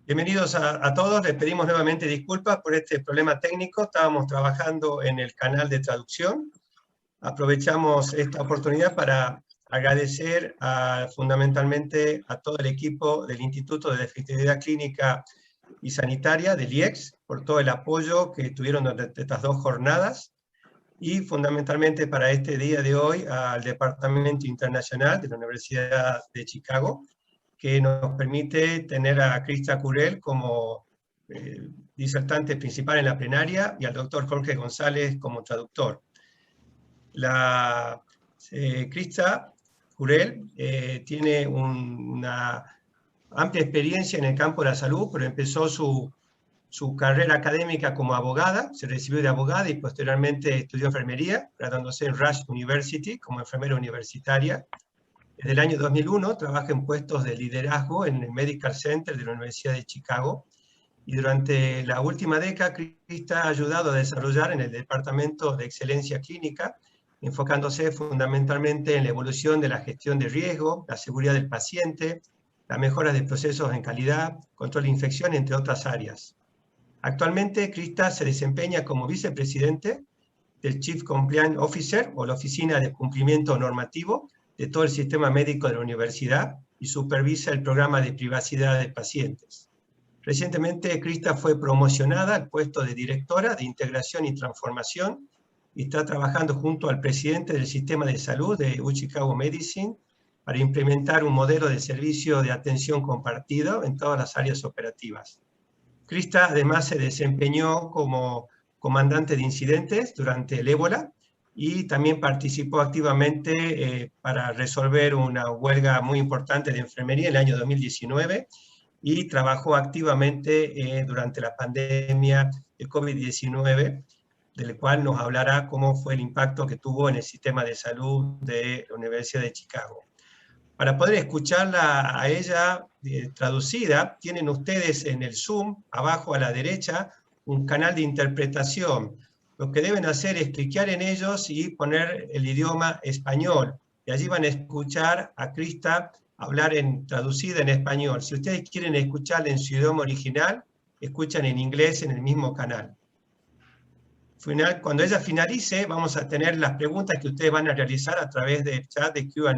Bienvenidos a todos, les pedimos nuevamente disculpas por este problema técnico, estábamos trabajando en el canal de traducción. Aprovechamos esta oportunidad para agradecer fundamentalmente a todo el equipo del Instituto de Efectividad Clínica y Sanitaria, del IEX, por todo el apoyo que tuvieron durante estas dos jornadas, y fundamentalmente para este día de hoy al Departamento Internacional de la Universidad de Chicago, que nos permite tener a Krista Curel como disertante principal en la plenaria y al doctor Jorge González como traductor. Krista Curel tiene una amplia experiencia en el campo de la salud, pero empezó su carrera académica como abogada, se recibió de abogada y posteriormente estudió enfermería, graduándose en Rush University como enfermera universitaria. Desde el año 2001 trabaja en puestos de liderazgo en el Medical Center de la Universidad de Chicago y durante la última década Krista ha ayudado a desarrollar en el Departamento de Excelencia Clínica, enfocándose fundamentalmente en la evolución de la gestión de riesgo, la seguridad del paciente, la mejora de procesos en calidad, control de infección, entre otras áreas. Actualmente Krista se desempeña como vicepresidente del Chief Compliance Officer o la Oficina de Cumplimiento Normativo de todo el sistema médico de la universidad y supervisa el programa de privacidad de pacientes. Recientemente, Krista fue promocionada al puesto de directora de Integración y Transformación y está trabajando junto al presidente del Sistema de Salud de Chicago Medicine para implementar un modelo de servicio de atención compartido en todas las áreas operativas. Krista además se desempeñó como comandante de incidentes durante el ébola y también participó activamente para resolver una huelga muy importante de enfermería en el año 2019 y trabajó activamente durante la pandemia de COVID-19, del cual nos hablará cómo fue el impacto que tuvo en el sistema de salud de la Universidad de Chicago. Para poder escucharla a ella traducida, tienen ustedes en el Zoom, abajo a la derecha, un canal de interpretación. Lo que deben hacer es clicar en ellos y poner el idioma español. Y allí van a escuchar a Krista hablar traducida en español. Si ustedes quieren escucharla en su idioma original, escuchan en inglés en el mismo canal. Cuando ella finalice, vamos a tener las preguntas que ustedes van a realizar a través del chat de Q&A,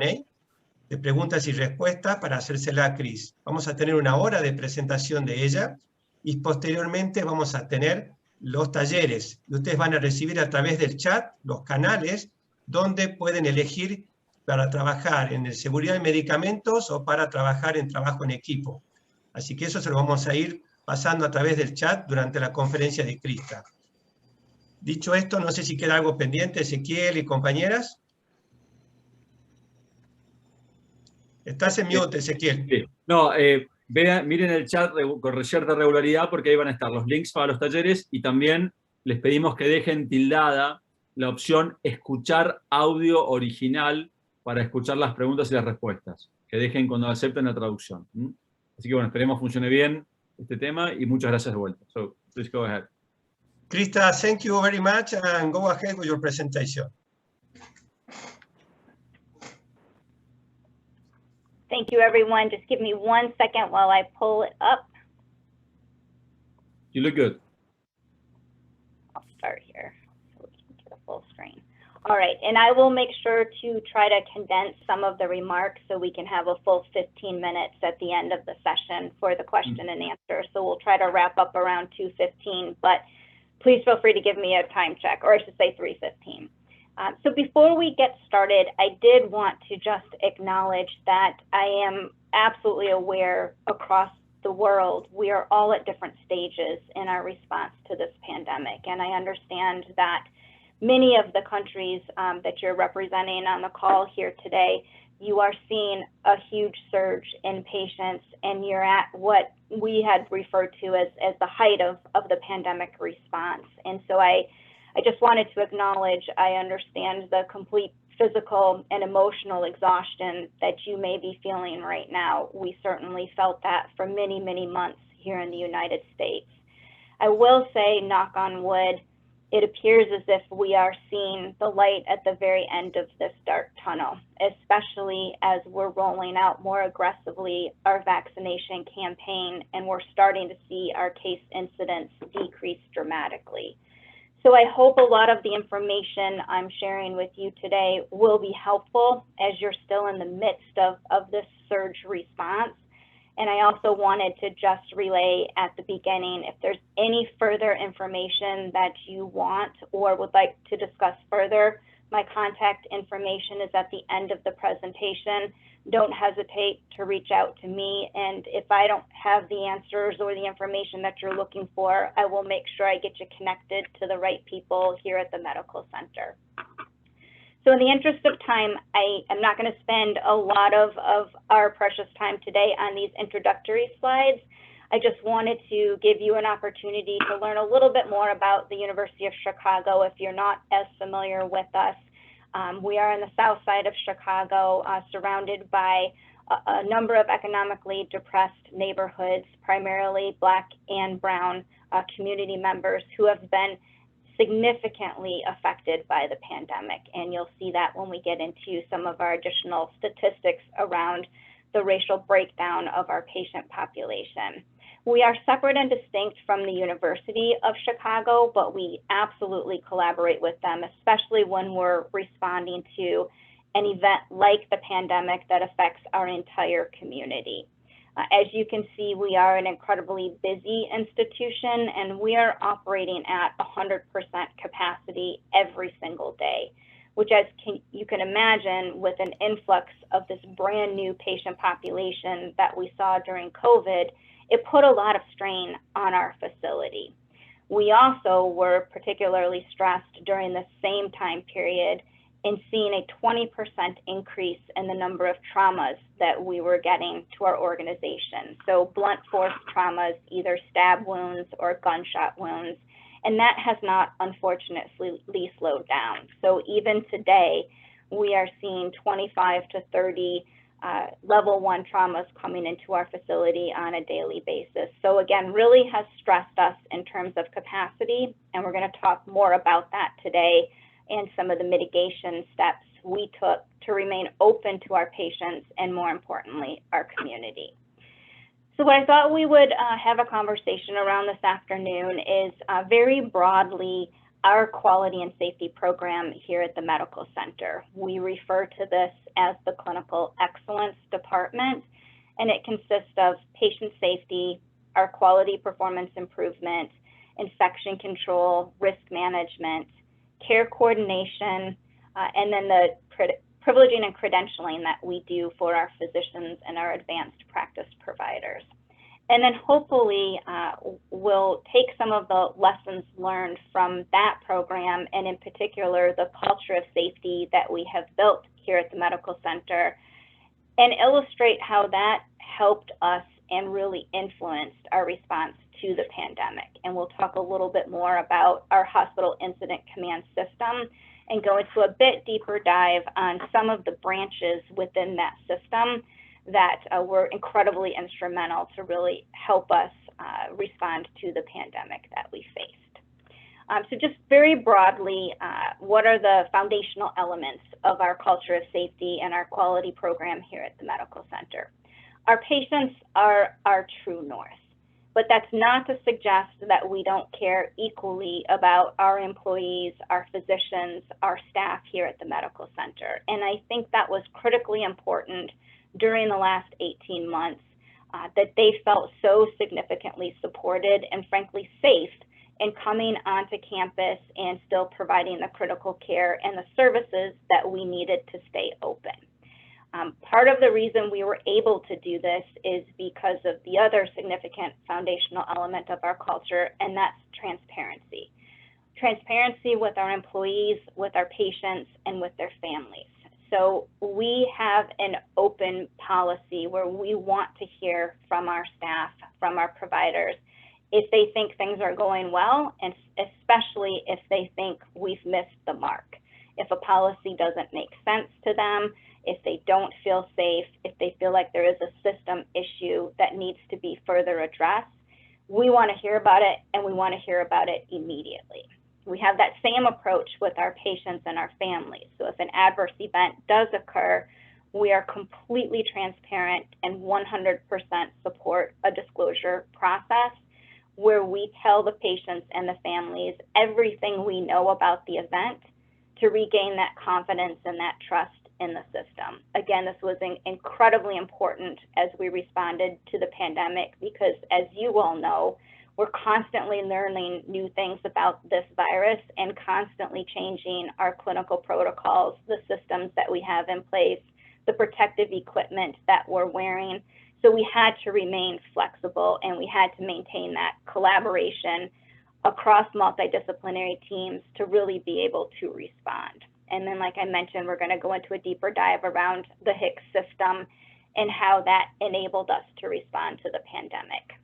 de preguntas y respuestas para hacérsela a Cris. Vamos a tener una hora de presentación de ella y posteriormente vamos a tener los talleres. Y ustedes van a recibir a través del chat los canales donde pueden elegir para trabajar en seguridad de medicamentos o para trabajar en trabajo en equipo. Así que eso se lo vamos a ir pasando a través del chat durante la conferencia de Krista. Dicho esto, no sé si queda algo pendiente, Ezequiel y compañeras. Estás en mute, Ezequiel. Sí. No, miren el chat con cierta regularidad porque ahí van a estar los links para los talleres y también les pedimos que dejen tildada la opción escuchar audio original para escuchar las preguntas y las respuestas. Que dejen cuando acepten la traducción. Así que bueno, esperemos funcione bien este tema y muchas gracias de vuelta. So, please go ahead. Krista, thank you very much and go ahead with your presentation. Thank you, everyone. Just give me 1 second while I pull it up. You look good. I'll start here so we can get a full screen. All right, and I will make sure to try to condense some of the remarks so we can have a full 15 minutes at the end of the session for the question and answer. So we'll try to wrap up around 2:15, but please feel free to give me a time check, or I should say 3:15. So before we get started, I did want to just acknowledge that I am absolutely aware across the world, we are all at different stages in our response to this pandemic. And I understand that many of the countries that you're representing on the call here today, you are seeing a huge surge in patients, and you're at what we had referred to as the height of the pandemic response. And so I just wanted to acknowledge, I understand the complete physical and emotional exhaustion that you may be feeling right now. We certainly felt that for many, many months here in the United States. I will say, knock on wood, it appears as if we are seeing the light at the very end of this dark tunnel, especially as we're rolling out more aggressively our vaccination campaign and we're starting to see our case incidents decrease dramatically. So I hope a lot of the information I'm sharing with you today will be helpful as you're still in the midst of this surge response. And I also wanted to just relay at the beginning, if there's any further information that you want or would like to discuss further, my contact information is at the end of the presentation. Don't hesitate to reach out to me. And if I don't have the answers or the information that you're looking for, I will make sure I get you connected to the right people here at the medical center. So in the interest of time, I am not going to spend a lot of our precious time today on these introductory slides. I just wanted to give you an opportunity to learn a little bit more about the University of Chicago if you're not as familiar with us. We are in the south side of Chicago, surrounded by a number of economically depressed neighborhoods, primarily Black and Brown community members who have been significantly affected by the pandemic. And you'll see that when we get into some of our additional statistics around the racial breakdown of our patient population. We are separate and distinct from the University of Chicago, but we absolutely collaborate with them, especially when we're responding to an event like the pandemic that affects our entire community. As you can see, we are an incredibly busy institution and we are operating at 100% capacity every single day, which as you can imagine with an influx of this brand new patient population that we saw during COVID, it put a lot of strain on our facility. We also were particularly stressed during the same time period in seeing a 20% increase in the number of traumas that we were getting to our organization. So blunt force traumas, either stab wounds or gunshot wounds, and that has not unfortunately slowed down. So even today, we are seeing 25 to 30 level 1 traumas coming into our facility on a daily basis. So again, really has stressed us in terms of capacity, and we're going to talk more about that today and some of the mitigation steps we took to remain open to our patients and, more importantly, our community. So what I thought we would have a conversation around this afternoon is very broadly our quality and safety program here at the medical center. We refer to this as the Clinical Excellence Department, and it consists of patient safety, our quality performance improvement, infection control, risk management, care coordination, and then the privileging and credentialing that we do for our physicians and our advanced practice providers. And then hopefully we'll take some of the lessons learned from that program, and in particular the culture of safety that we have built here at the medical center, and illustrate how that helped us and really influenced our response to the pandemic. And we'll talk a little bit more about our hospital incident command system and go into a bit deeper dive on some of the branches within that system that were incredibly instrumental to really help us respond to the pandemic that we faced. So just very broadly, what are the foundational elements of our culture of safety and our quality program here at the medical center? Our patients are our true north, but that's not to suggest that we don't care equally about our employees, our physicians, our staff here at the medical center. And I think that was critically important during the last 18 months, that they felt so significantly supported and frankly safe in coming onto campus and still providing the critical care and the services that we needed to stay open. Part of the reason we were able to do this is because of the other significant foundational element of our culture, and that's transparency. Transparency with our employees, with our patients, and with their families. So we have an open policy where we want to hear from our staff, from our providers, if they think things are going well, and especially if they think we've missed the mark. If a policy doesn't make sense to them, if they don't feel safe, if they feel like there is a system issue that needs to be further addressed, we want to hear about it, and we want to hear about it immediately. We have that same approach with our patients and our families. So if an adverse event does occur, we are completely transparent and 100% support a disclosure process where we tell the patients and the families everything we know about the event to regain that confidence and that trust in the system. Again, this was incredibly important as we responded to the pandemic because, as you all know, we're constantly learning new things about this virus and constantly changing our clinical protocols, the systems that we have in place, the protective equipment that we're wearing. So we had to remain flexible and we had to maintain that collaboration across multidisciplinary teams to really be able to respond. And then, like I mentioned, we're going to go into a deeper dive around the HICS system and how that enabled us to respond to the pandemic.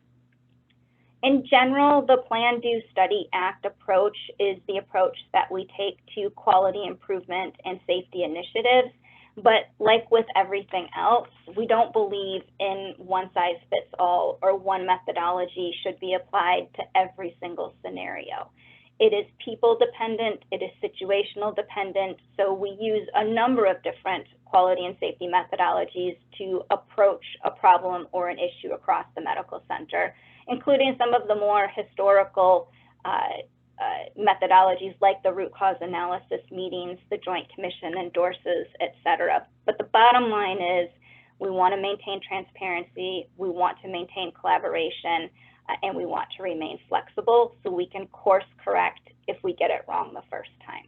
In general, the Plan, Do, Study, Act approach is the approach that we take to quality improvement and safety initiatives. But like with everything else, we don't believe in one size fits all or one methodology should be applied to every single scenario. It is people dependent, it is situational dependent, so we use a number of different quality and safety methodologies to approach a problem or an issue across the medical center, including some of the more historical methodologies like the root cause analysis meetings, the Joint Commission endorses, et cetera. But the bottom line is we want to maintain transparency, we want to maintain collaboration, and we want to remain flexible so we can course correct if we get it wrong the first time.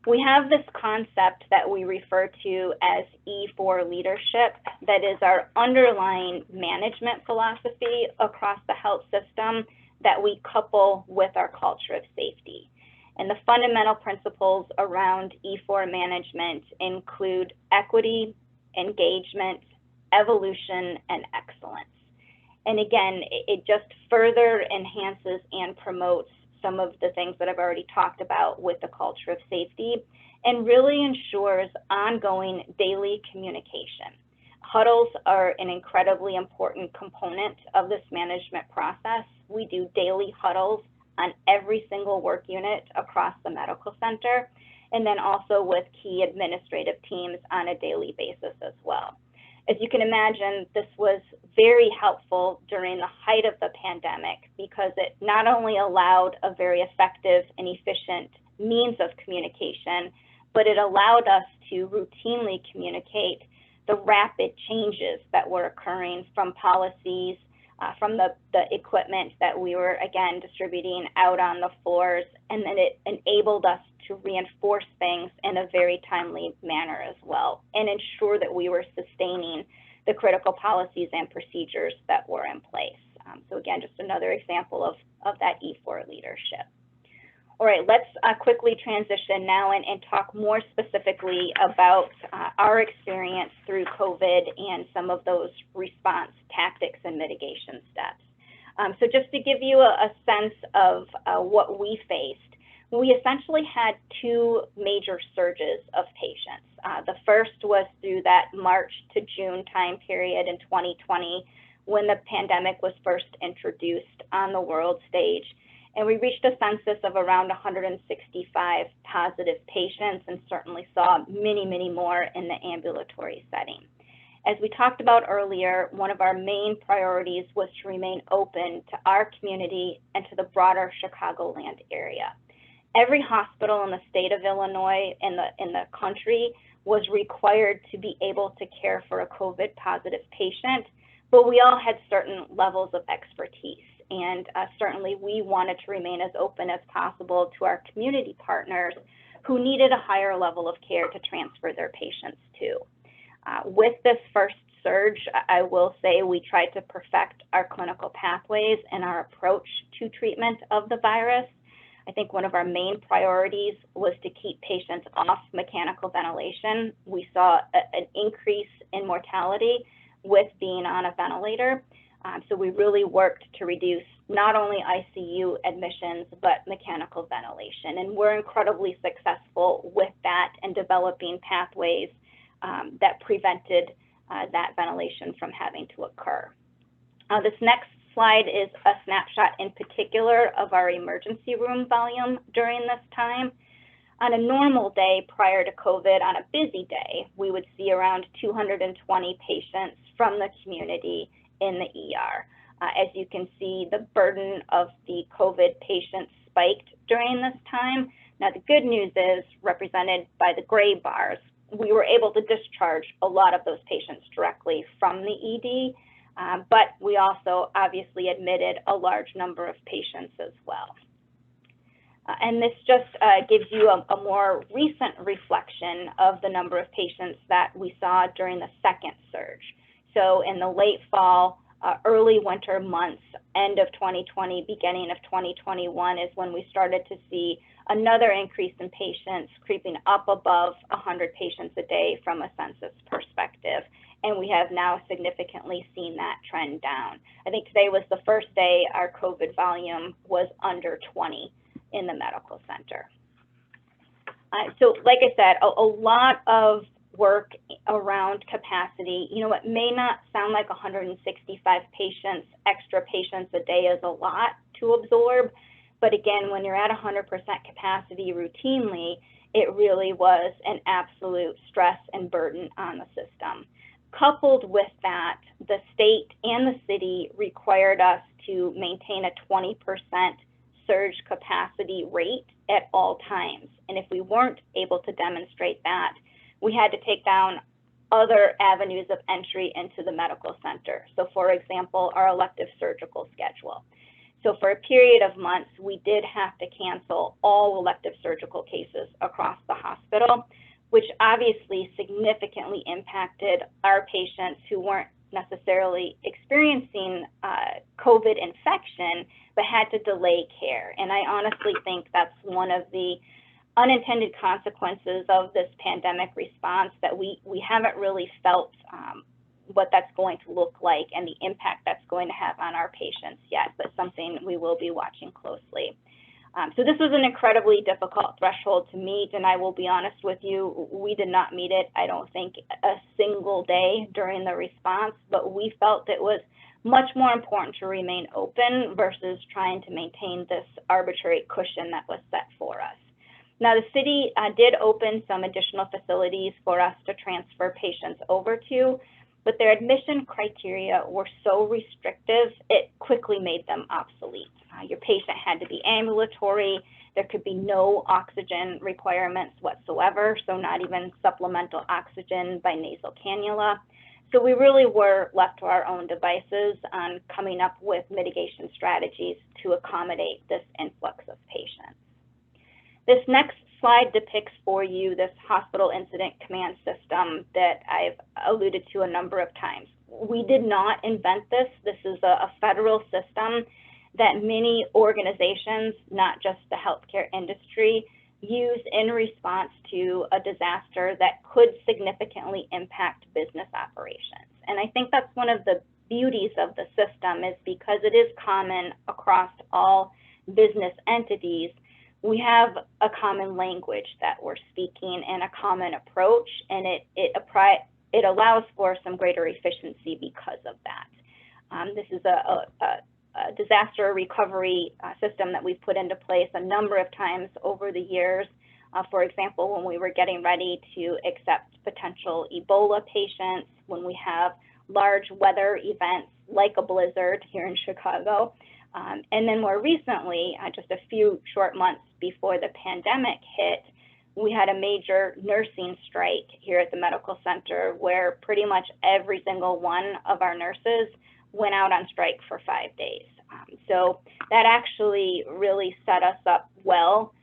We have this concept that we refer to as E4 leadership that is our underlying management philosophy across the health system that we couple with our culture of safety. And the fundamental principles around E4 management include equity, engagement, evolution, and excellence. And again, it just further enhances and promotes some of the things that I've already talked about with the culture of safety and really ensures ongoing daily communication. Huddles are an incredibly important component of this management process. We do daily huddles on every single work unit across the medical center, and then also with key administrative teams on a daily basis as well. As you can imagine, this was very helpful during the height of the pandemic because it not only allowed a very effective and efficient means of communication, but it allowed us to routinely communicate the rapid changes that were occurring from policies, from the equipment that we were, again, distributing out on the floors, and then it enabled us to reinforce things in a very timely manner as well, and ensure that we were sustaining the critical policies and procedures that were in place. So again, just another example of that E4 leadership. All right, let's quickly transition now and talk more specifically about our experience through COVID and some of those response tactics and mitigation steps. So just to give you a sense of what we faced, we essentially had two major surges of patients. The first was through that March to June time period in 2020 when the pandemic was first introduced on the world stage. And we reached a census of around 165 positive patients and certainly saw many, many more in the ambulatory setting. As we talked about earlier, one of our main priorities was to remain open to our community and to the broader Chicagoland area. Every hospital in the state of Illinois and in the country was required to be able to care for a COVID positive patient, but we all had certain levels of expertise. And certainly we wanted to remain as open as possible to our community partners who needed a higher level of care to transfer their patients to. With this first surge, I will say we tried to perfect our clinical pathways and our approach to treatment of the virus. I think one of our main priorities was to keep patients off mechanical ventilation. We saw an increase in mortality with being on a ventilator. So we really worked to reduce not only ICU admissions, but mechanical ventilation. And we're incredibly successful with that and developing pathways that prevented that ventilation from having to occur. This next slide is a snapshot in particular of our emergency room volume during this time. On a normal day prior to COVID, on a busy day, we would see around 220 patients from the community in the ER. As you can see, the burden of the COVID patients spiked during this time. Now, the good news is, represented by the gray bars, we were able to discharge a lot of those patients directly from the ED, but we also obviously admitted a large number of patients as well. And this just gives you a more recent reflection of the number of patients that we saw during the second surge. So in the late fall, early winter months, end of 2020, beginning of 2021 is when we started to see another increase in patients creeping up above 100 patients a day from a census perspective. And we have now significantly seen that trend down. I think today was the first day our COVID volume was under 20 in the medical center. So like I said, a lot of work around capacity. You know, it may not sound like 165 patients, extra patients a day is a lot to absorb, but again, when you're at 100% capacity routinely, it really was an absolute stress and burden on the system. Coupled with that, the state and the city required us to maintain a 20% surge capacity rate at all times. And if we weren't able to demonstrate that, we had to take down other avenues of entry into the medical center. So for example, our elective surgical schedule. So for a period of months, we did have to cancel all elective surgical cases across the hospital, which obviously significantly impacted our patients who weren't necessarily experiencing COVID infection, but had to delay care. And I honestly think that's one of the unintended consequences of this pandemic response, that we haven't really felt what that's going to look like and the impact that's going to have on our patients yet, but something we will be watching closely. So this was an incredibly difficult threshold to meet, and I will be honest with you, we did not meet it, I don't think, a single day during the response, but we felt it was much more important to remain open versus trying to maintain this arbitrary cushion that was set for us. Now, the city did open some additional facilities for us to transfer patients over to, but their admission criteria were so restrictive, it quickly made them obsolete. Your patient had to be ambulatory. There could be no oxygen requirements whatsoever, so not even supplemental oxygen by nasal cannula. So we really were left to our own devices on coming up with mitigation strategies to accommodate this influx of patients. This next slide depicts for you this hospital incident command system that I've alluded to a number of times. We did not invent this. This is a federal system that many organizations, not just the healthcare industry, use in response to a disaster that could significantly impact business operations. And I think that's one of the beauties of the system, is because it is common across all business entities. We have a common language that we're speaking and a common approach, and it allows for some greater efficiency because of that. This is a disaster recovery system that we've put into place a number of times over the years. For example, when we were getting ready to accept potential Ebola patients, when we have large weather events like a blizzard here in Chicago. And then more recently, just a few short months before the pandemic hit, we had a major nursing strike here at the medical center where pretty much every single one of our nurses went out on strike for 5 days. So that actually really set us up well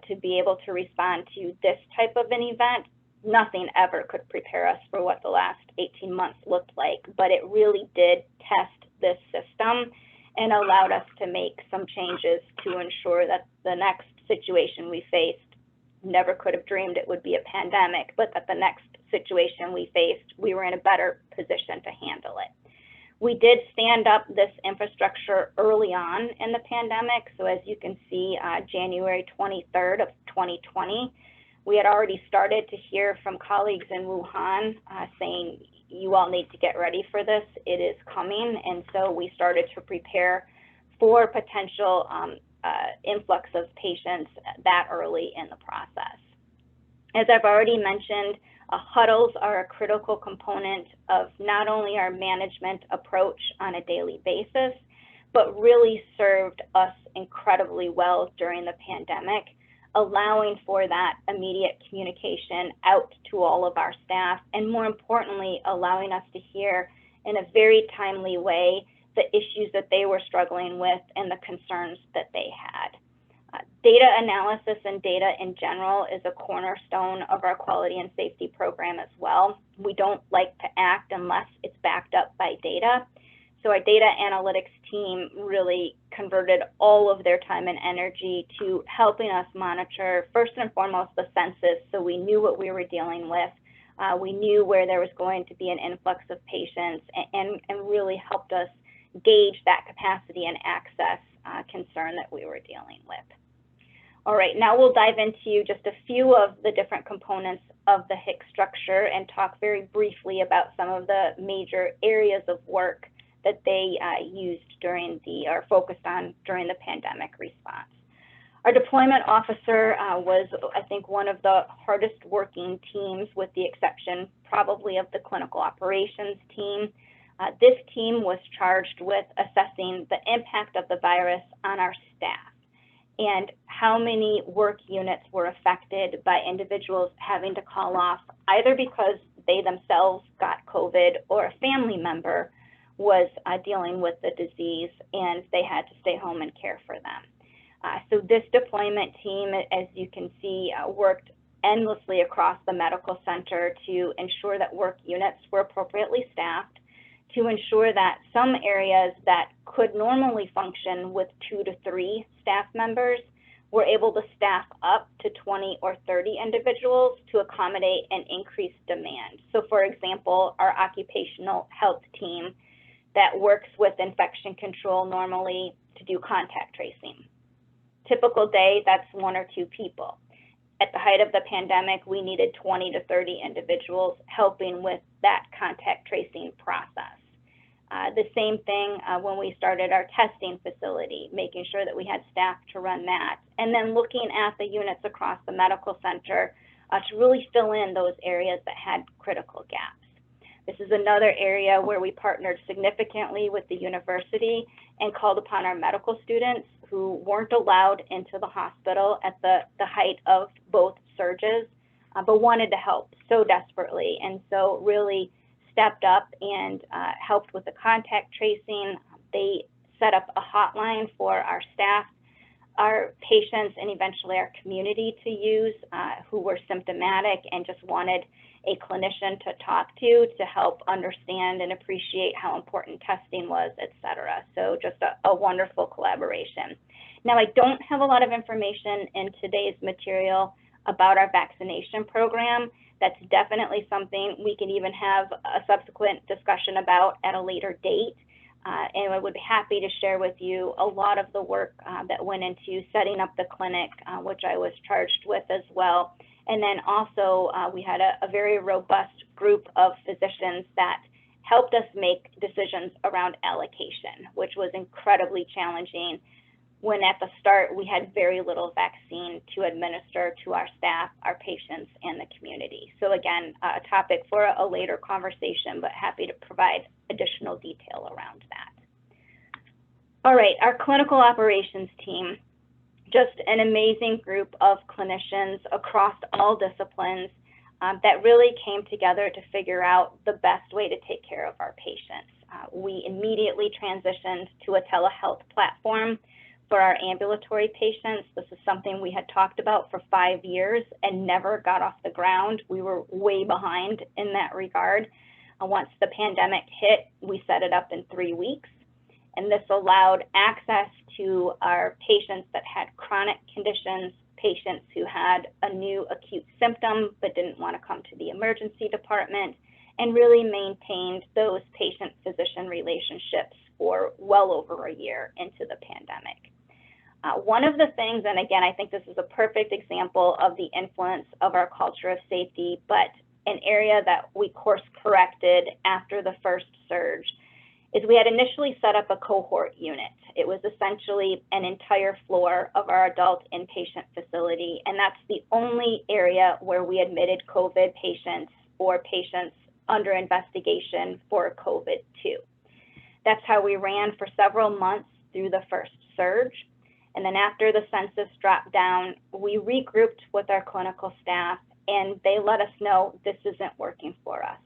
to be able to respond to this type of an event. Nothing ever could prepare us for what the last 18 months looked like, but it really did test this system and allowed us to make some changes to ensure that the next situation we faced, never could have dreamed it would be a pandemic, but that the next situation we faced, we were in a better position to handle it. We did stand up this infrastructure early on in the pandemic. So as you can see, January 23rd of 2020, we had already started to hear from colleagues in Wuhan saying, you all need to get ready for this. It is coming. And so we started to prepare for potential influx of patients that early in the process. As I've already mentioned, huddles are a critical component of not only our management approach on a daily basis, but really served us incredibly well during the pandemic, allowing for that immediate communication out to all of our staff, and more importantly, allowing us to hear in a very timely way the issues that they were struggling with and the concerns that they had. Data analysis and data in general is a cornerstone of our quality and safety program as well. We don't like to act unless it's backed up by data. So our data analytics team really converted all of their time and energy to helping us monitor, first and foremost, the census, so we knew what we were dealing with. We knew where there was going to be an influx of patients, and really helped us gauge that capacity and access concern that we were dealing with. All right, now we'll dive into just a few of the different components of the HIC structure and talk very briefly about some of the major areas of work that they used during or focused on during the pandemic response. Our deployment officer was, I think, one of the hardest working teams, with the exception probably of the clinical operations team. This team was charged with assessing the impact of the virus on our staff and how many work units were affected by individuals having to call off, either because they themselves got COVID or a family member was dealing with the disease and they had to stay home and care for them. So this deployment team, as you can see, worked endlessly across the medical center to ensure that work units were appropriately staffed, to ensure that some areas that could normally function with 2 to 3 staff members were able to staff up to 20 or 30 individuals to accommodate an increased demand. So for example, our occupational health team that works with infection control normally to do contact tracing. Typical day, that's 1 or 2 people. At the height of the pandemic, we needed 20 to 30 individuals helping with that contact tracing process. The same thing when we started our testing facility, making sure that we had staff to run that, and then looking at the units across the medical center to really fill in those areas that had critical gaps. This is another area where we partnered significantly with the university and called upon our medical students who weren't allowed into the hospital at the height of both surges, but wanted to help so desperately, and so really stepped up and helped with the contact tracing. They set up a hotline for our staff, our patients, and eventually our community to use who were symptomatic and just wanted a clinician to talk to help understand and appreciate how important testing was, et cetera. So just a wonderful collaboration. Now, I don't have a lot of information in today's material about our vaccination program. That's definitely something we can even have a subsequent discussion about at a later date. And I would be happy to share with you a lot of the work that went into setting up the clinic, which I was charged with as well. And then also we had a very robust group of physicians that helped us make decisions around allocation, which was incredibly challenging when at the start we had very little vaccine to administer to our staff, our patients, and the community. So again, a topic for a later conversation, but happy to provide additional detail around that. All right, our clinical operations team, just an amazing group of clinicians across all disciplines that really came together to figure out the best way to take care of our patients. We immediately transitioned to a telehealth platform for our ambulatory patients. This is something we had talked about for 5 years and never got off the ground. We were way behind in that regard. Once the pandemic hit, we set it up in 3 weeks. And this allowed access to our patients that had chronic conditions, patients who had a new acute symptom but didn't want to come to the emergency department, and really maintained those patient-physician relationships for well over a year into the pandemic. One of the things, and again, I think this is a perfect example of the influence of our culture of safety, but an area that we course corrected after the first surge is we had initially set up a cohort unit. It was essentially an entire floor of our adult inpatient facility, and that's the only area where we admitted COVID patients or patients under investigation for COVID too. That's how we ran for several months through the first surge. And then after the census dropped down, we regrouped with our clinical staff, and they let us know this isn't working for us.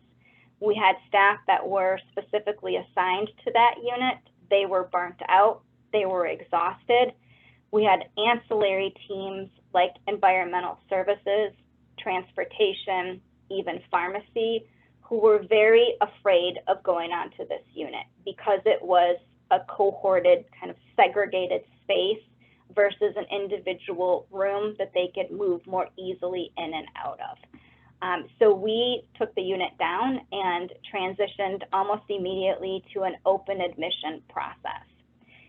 We had staff that were specifically assigned to that unit. They were burnt out. They were exhausted. We had ancillary teams like environmental services, transportation, even pharmacy, who were very afraid of going onto this unit because it was a cohorted, kind of segregated space versus an individual room that they could move more easily in and out of. So we took the unit down and transitioned almost immediately to an open admission process.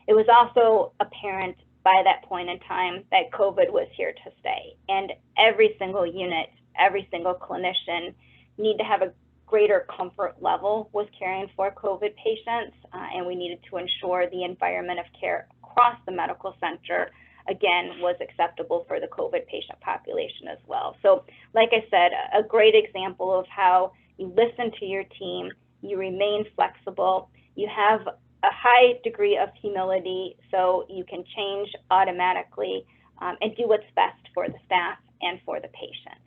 It was also apparent by that point in time that COVID was here to stay, and every single unit, every single clinician need to have a greater comfort level with caring for COVID patients, and we needed to ensure the environment of care across the medical center, again, was acceptable for the COVID patient population as well. So like I said, a great example of how you listen to your team, you remain flexible, you have a high degree of humility so you can change automatically and do what's best for the staff and for the patients.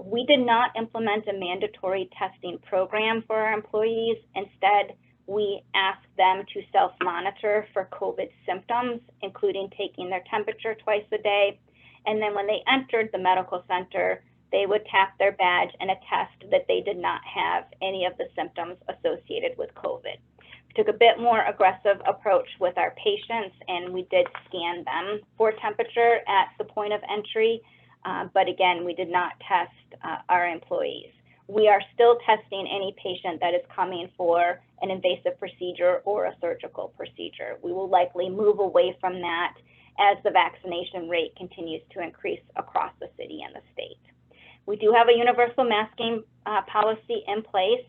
We did not implement a mandatory testing program for our employees. Instead, we asked them to self-monitor for COVID symptoms, including taking their temperature twice a day. And then when they entered the medical center, they would tap their badge and attest that they did not have any of the symptoms associated with COVID. We took a bit more aggressive approach with our patients, and we did scan them for temperature at the point of entry. But again, we did not test our employees. We are still testing any patient that is coming for an invasive procedure or a surgical procedure. We will likely move away from that as the vaccination rate continues to increase across the city and the state. We do have a universal masking policy in place.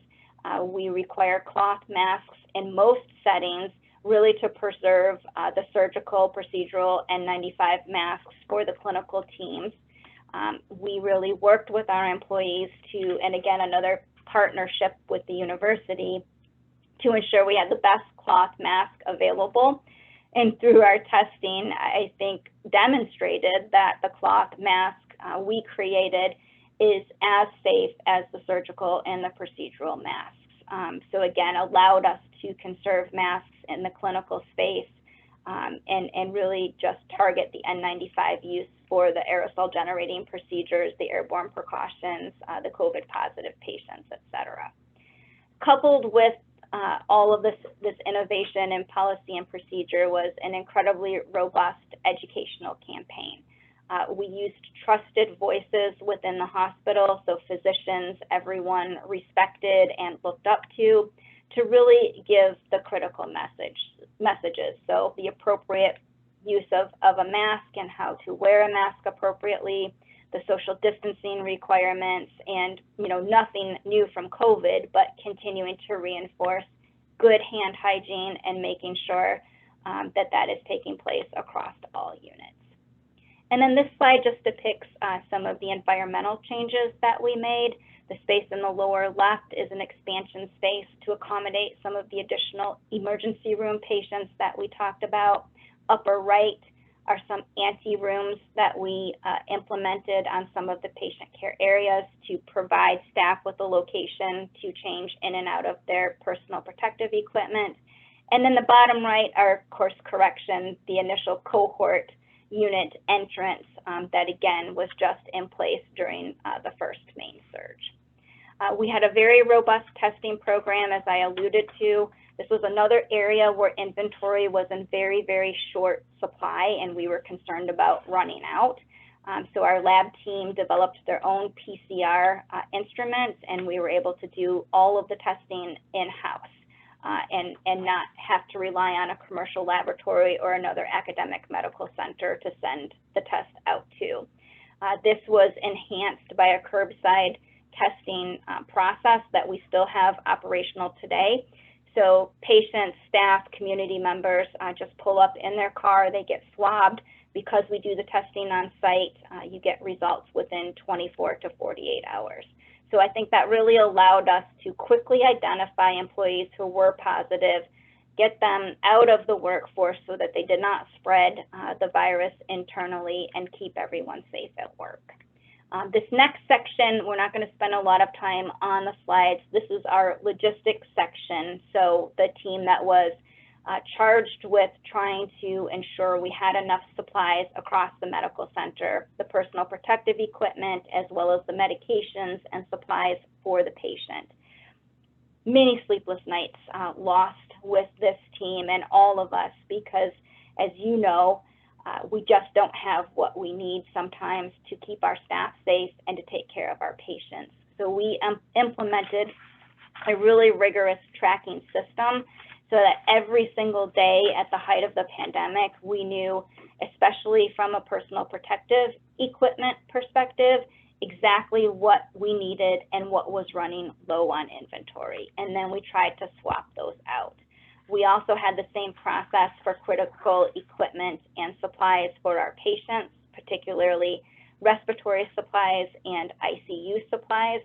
We require cloth masks in most settings, really to preserve the surgical, procedural, N95 masks for the clinical teams. We really worked with our employees to, and again, another partnership with the university, to ensure we had the best cloth mask available. And through our testing, I think demonstrated that the cloth mask we created is as safe as the surgical and the procedural masks. So again, allowed us to conserve masks in the clinical space and really just target the N95 use for the aerosol generating procedures, the airborne precautions, the COVID positive patients, et cetera. Coupled with all of this innovation in policy and procedure was an incredibly robust educational campaign. We used trusted voices within the hospital, so physicians, everyone respected and looked up to really give the critical messages. So the appropriate use of a mask and how to wear a mask appropriately, the social distancing requirements, and nothing new from COVID, but continuing to reinforce good hand hygiene and making sure that is taking place across all units. And then this slide just depicts some of the environmental changes that we made. The space in the lower left is an expansion space to accommodate some of the additional emergency room patients that we talked about. Upper right are some ante rooms that we implemented on some of the patient care areas to provide staff with a location to change in and out of their personal protective equipment. And then the bottom right are course correction, the initial cohort unit entrance that again was just in place during the first main surge. We had a very robust testing program, as I alluded to. This was another area where inventory was in very, very short supply, and we were concerned about running out. So our lab team developed their own PCR instruments, and we were able to do all of the testing in-house and not have to rely on a commercial laboratory or another academic medical center to send the test out to. This was enhanced by a curbside testing process that we still have operational today. So patients, staff, community members just pull up in their car, they get swabbed. Because we do the testing on site, you get results within 24 to 48 hours. So I think that really allowed us to quickly identify employees who were positive, get them out of the workforce so that they did not spread the virus internally, and keep everyone safe at work. This next section, we're not going to spend a lot of time on the slides. This is our logistics section. So the team that was charged with trying to ensure we had enough supplies across the medical center, the personal protective equipment, as well as the medications and supplies for the patient. Many sleepless nights lost with this team and all of us because, as you know, we just don't have what we need sometimes to keep our staff safe and to take care of our patients. So we implemented a really rigorous tracking system so that every single day at the height of the pandemic, we knew, especially from a personal protective equipment perspective, exactly what we needed and what was running low on inventory. And then we tried to swap those out. We also had the same process for critical equipment and supplies for our patients, particularly respiratory supplies and ICU supplies.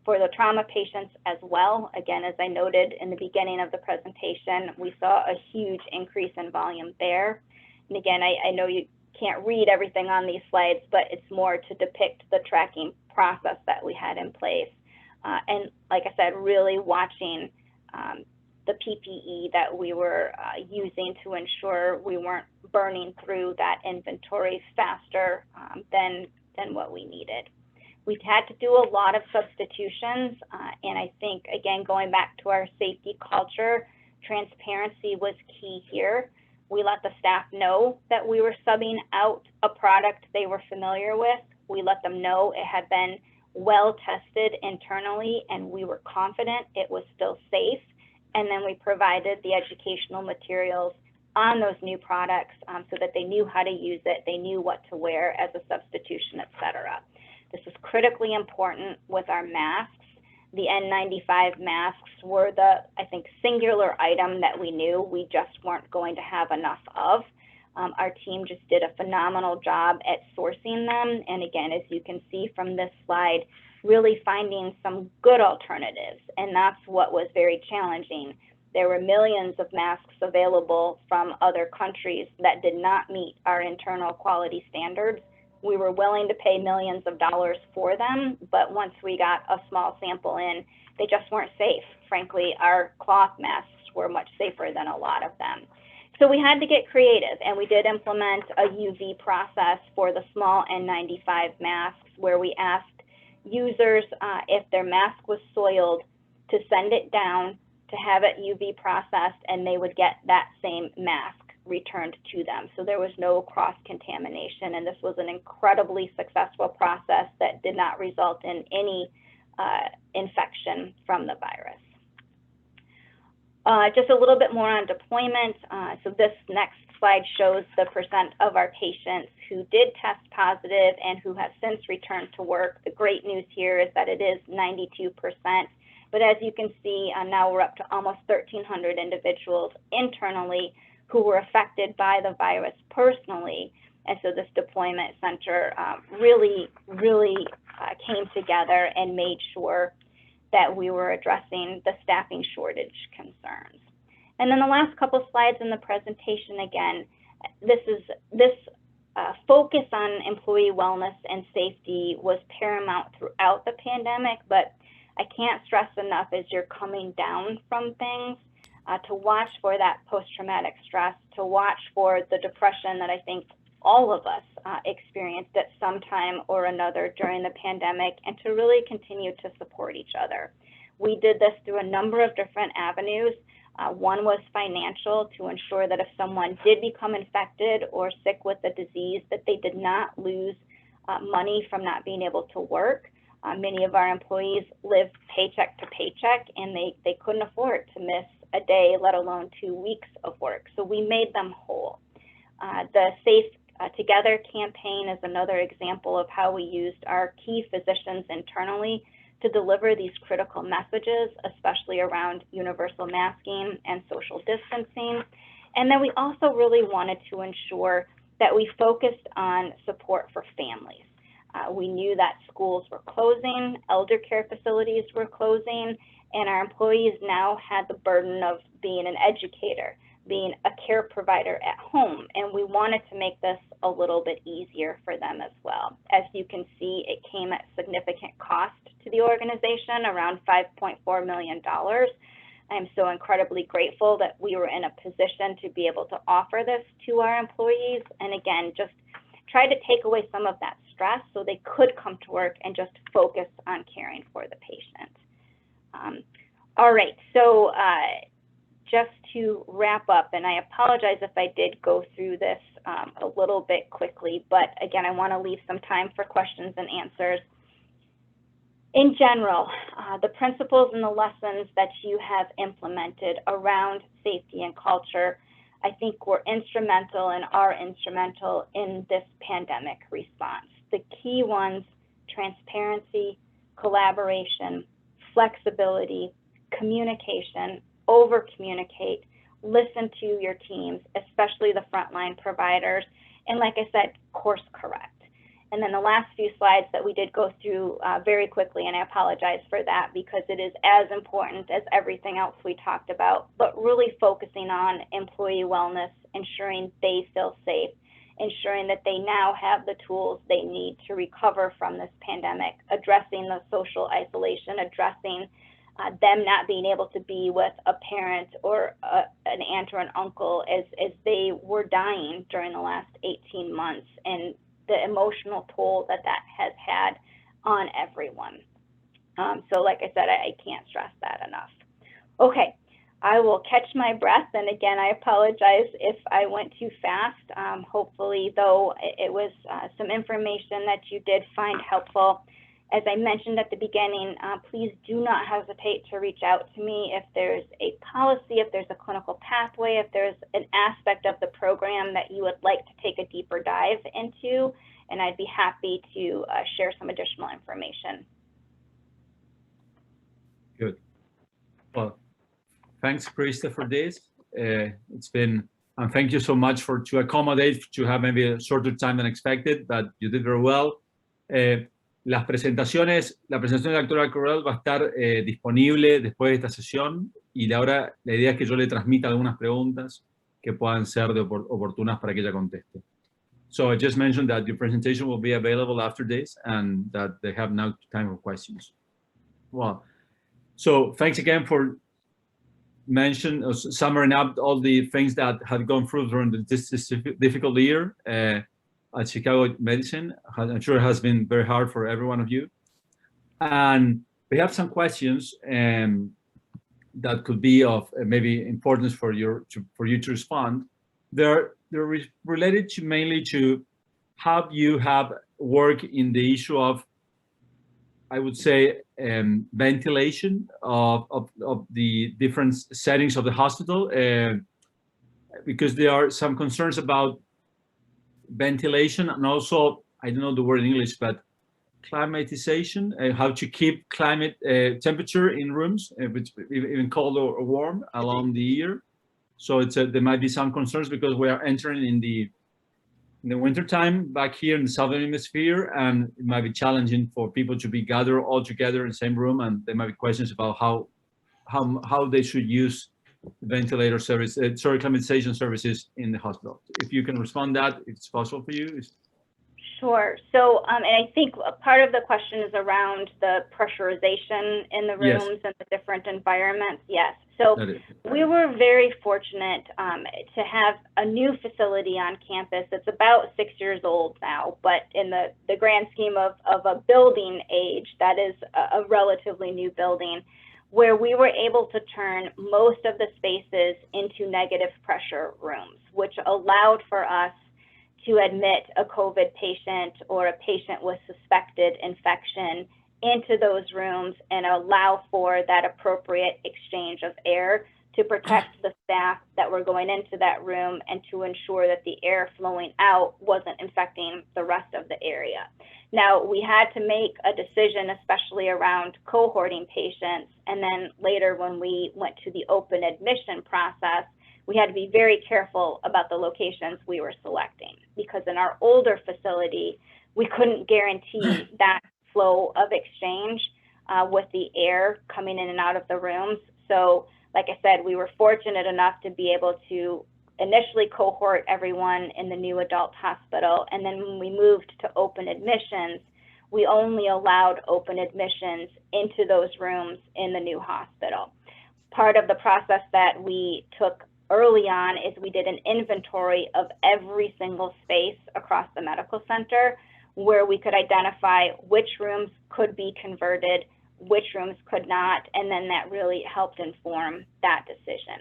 For the trauma patients as well, again, as I noted in the beginning of the presentation, we saw a huge increase in volume there. And again, I know you can't read everything on these slides, but it's more to depict the tracking process that we had in place. And like I said, really watching the PPE that we were using to ensure we weren't burning through that inventory faster than what we needed. We've had to do a lot of substitutions, and I think, again, going back to our safety culture, transparency was key here. We let the staff know that we were subbing out a product they were familiar with. We let them know it had been well tested internally, and we were confident it was still safe. And then we provided the educational materials on those new products so that they knew how to use it, they knew what to wear as a substitution, et cetera. This is critically important with our masks. The N95 masks were the, I think, singular item that we knew we just weren't going to have enough of. Our team just did a phenomenal job at sourcing them. And again, as you can see from this slide, really finding some good alternatives. And that's what was very challenging. There were millions of masks available from other countries that did not meet our internal quality standards. We were willing to pay millions of dollars for them, but once we got a small sample in, they just weren't safe. Frankly, our cloth masks were much safer than a lot of them. So we had to get creative, and we did implement a UV process for the small N95 masks where we asked users if their mask was soiled to send it down to have it UV processed, and they would get that same mask returned to them. So there was no cross-contamination, and this was an incredibly successful process that did not result in any infection from the virus. Just a little bit more on deployment. So this next slide shows the percent of our patients who did test positive and who have since returned to work. The great news here is that it is 92%. But as you can see, now we're up to almost 1,300 individuals internally who were affected by the virus personally. And so this deployment center really came together and made sure that we were addressing the staffing shortage concerns. And then the last couple slides in the presentation, again, this focus on employee wellness and safety was paramount throughout the pandemic, but I can't stress enough as you're coming down from things to watch for that post-traumatic stress, to watch for the depression that I think all of us experienced at some time or another during the pandemic, and to really continue to support each other. We did this through a number of different avenues. One was financial, to ensure that if someone did become infected or sick with the disease, that they did not lose money from not being able to work. Many of our employees live paycheck to paycheck, and they couldn't afford to miss a day, let alone 2 weeks of work. So we made them whole. The Safe Together campaign is another example of how we used our key physicians internally to deliver these critical messages, especially around universal masking and social distancing. And then we also really wanted to ensure that we focused on support for families. We knew that schools were closing, elder care facilities were closing, and our employees now had the burden of being an educator, being a care provider at home, and we wanted to make this a little bit easier for them as well. As you can see, it came at significant cost to the organization, around $5.4 million. I'm so incredibly grateful that we were in a position to be able to offer this to our employees, and again, just try to take away some of that stress so they could come to work and just focus on caring for the patient. All right, so just to wrap up, and I apologize if I did go through this a little bit quickly, but again, I want to leave some time for questions and answers. In general, the principles and the lessons that you have implemented around safety and culture, I think were instrumental and are instrumental in this pandemic response. The key ones: transparency, collaboration, flexibility, communication, over-communicate, listen to your teams, especially the frontline providers, and like I said, course correct. And then the last few slides that we did go through very quickly, and I apologize for that because it is as important as everything else we talked about, but really focusing on employee wellness, ensuring they feel safe, ensuring that they now have the tools they need to recover from this pandemic, addressing the social isolation, addressing them not being able to be with a parent or an aunt or an uncle as they were dying during the last 18 months, and the emotional toll that that has had on everyone. So like I said, I can't stress that enough. Okay, I will catch my breath, and again, I apologize if I went too fast. Hopefully, though, it was some information that you did find helpful. As I mentioned at the beginning, please do not hesitate to reach out to me if there's a policy, if there's a clinical pathway, if there's an aspect of the program that you would like to take a deeper dive into, and I'd be happy to share some additional information. Good. Well, thanks, Krista, for this. It's been, and thank you so much to accommodate, to have maybe a shorter time than expected, but you did very well. La presentación de la doctora Corral va a estar disponible después de esta sesión, y ahora la idea es que yo le transmita algunas preguntas que puedan ser oportunas para que ella conteste. So I just mentioned that your presentation will be available after this and that they have now time for questions. Well, so thanks again for summing up all the things that had gone through during this difficult year. At Chicago Medicine. I'm sure it has been very hard for every one of you. And we have some questions that could be of maybe importance for you to respond. They're related to mainly to how you have worked in the issue of, I would say, ventilation of the different settings of the hospital, because there are some concerns about ventilation, and also, I don't know the word in English, but climatization, how to keep climate temperature in rooms, even cold or warm along the year. So there might be some concerns because we are entering in the winter time back here in the Southern Hemisphere, and it might be challenging for people to be gathered all together in the same room, and there might be questions about how they should use ventilator service, climatization services in the hospital. If you can respond that, if it's possible for you. Sure. So, and I think a part of the question is around the pressurization in the rooms, yes, and the different environments. Yes. So we were very fortunate to have a new facility on campus. It's about 6 years old now, but in the grand scheme of a building age, that is a relatively new building, where we were able to turn most of the spaces into negative pressure rooms, which allowed for us to admit a COVID patient or a patient with suspected infection into those rooms and allow for that appropriate exchange of air to protect the staff that were going into that room and to ensure that the air flowing out wasn't infecting the rest of the area. Now, we had to make a decision, especially around cohorting patients, and then later when we went to the open admission process, we had to be very careful about the locations we were selecting, because in our older facility, we couldn't guarantee that flow of exchange with the air coming in and out of the rooms. So, like I said, we were fortunate enough to be able to initially cohort everyone in the new adult hospital, and then when we moved to open admissions, we only allowed open admissions into those rooms in the new hospital. Part of the process that we took early on is we did an inventory of every single space across the medical center, where we could identify which rooms could be converted, which rooms could not, and then that really helped inform that decision.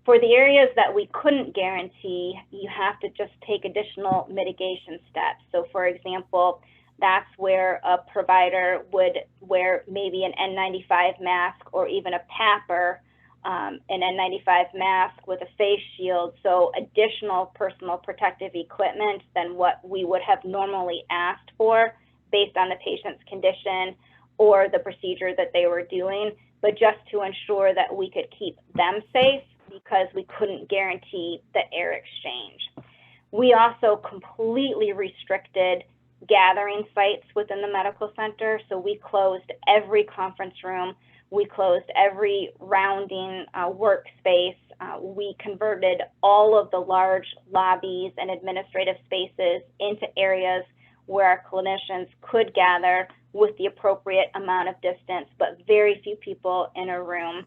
For the areas that we couldn't guarantee, you have to just take additional mitigation steps. So for example, that's where a provider would wear maybe an N95 mask or even a PAPR, an N95 mask with a face shield, so additional personal protective equipment than what we would have normally asked for based on the patient's condition or the procedure that they were doing, but just to ensure that we could keep them safe because we couldn't guarantee the air exchange. We also completely restricted gathering sites within the medical center, so we closed every conference room, we closed every rounding workspace, we converted all of the large lobbies and administrative spaces into areas where our clinicians could gather with the appropriate amount of distance, but very few people in a room.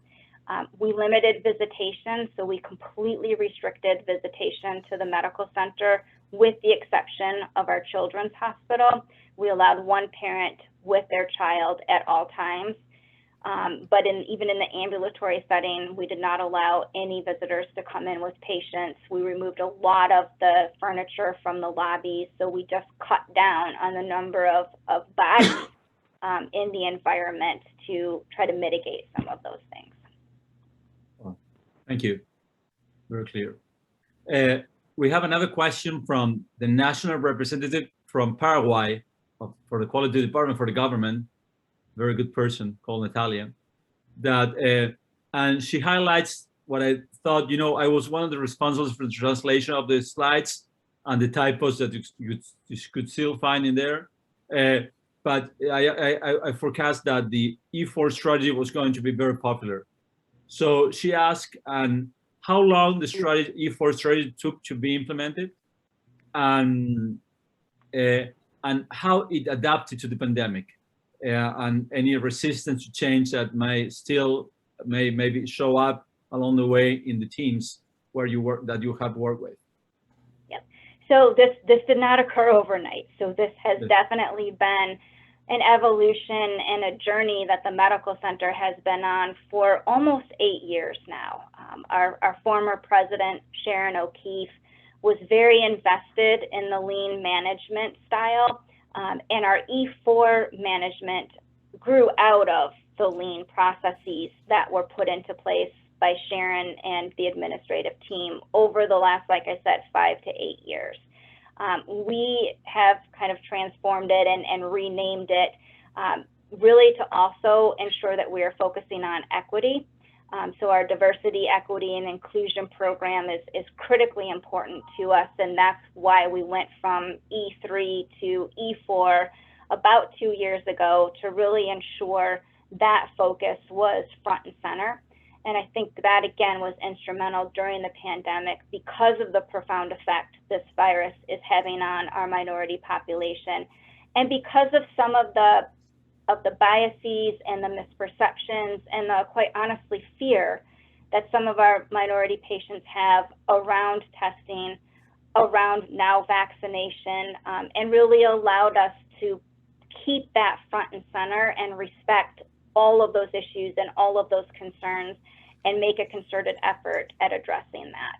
We limited visitation, so we completely restricted visitation to the medical center with the exception of our children's hospital. We allowed one parent with their child at all times. But even in the ambulatory setting, we did not allow any visitors to come in with patients. We removed a lot of the furniture from the lobbies, so we just cut down on the number of bodies in the environment to try to mitigate some of those things. Thank you. Very clear. We have another question from the national representative from Paraguay for the quality department for the government. Very good person called Natalia, and she highlights what I thought, I was one of the responsibles for the translation of the slides and the typos that you could still find in there. But I forecast that the E4 strategy was going to be very popular. So she asked, how long the E4 strategy took to be implemented, and how it adapted to the pandemic. And any resistance to change that may maybe show up along the way in the teams where you work, that you have worked with. Yep. So this did not occur overnight. So this has definitely been an evolution and a journey that the medical center has been on for almost 8 years now. Our former president, Sharon O'Keefe, was very invested in the lean management style. And our E4 management grew out of the lean processes that were put into place by Sharon and the administrative team over the last, like I said, 5 to 8 years. We have kind of transformed it and renamed it really to also ensure that we are focusing on equity. So our diversity, equity, and inclusion program is critically important to us, and that's why we went from E3 to E4 about 2 years ago to really ensure that focus was front and center. And I think that, again, was instrumental during the pandemic because of the profound effect this virus is having on our minority population, and because of some of the biases and the misperceptions and the, quite honestly, fear that some of our minority patients have around testing, around now vaccination, and really allowed us to keep that front and center and respect all of those issues and all of those concerns and make a concerted effort at addressing that.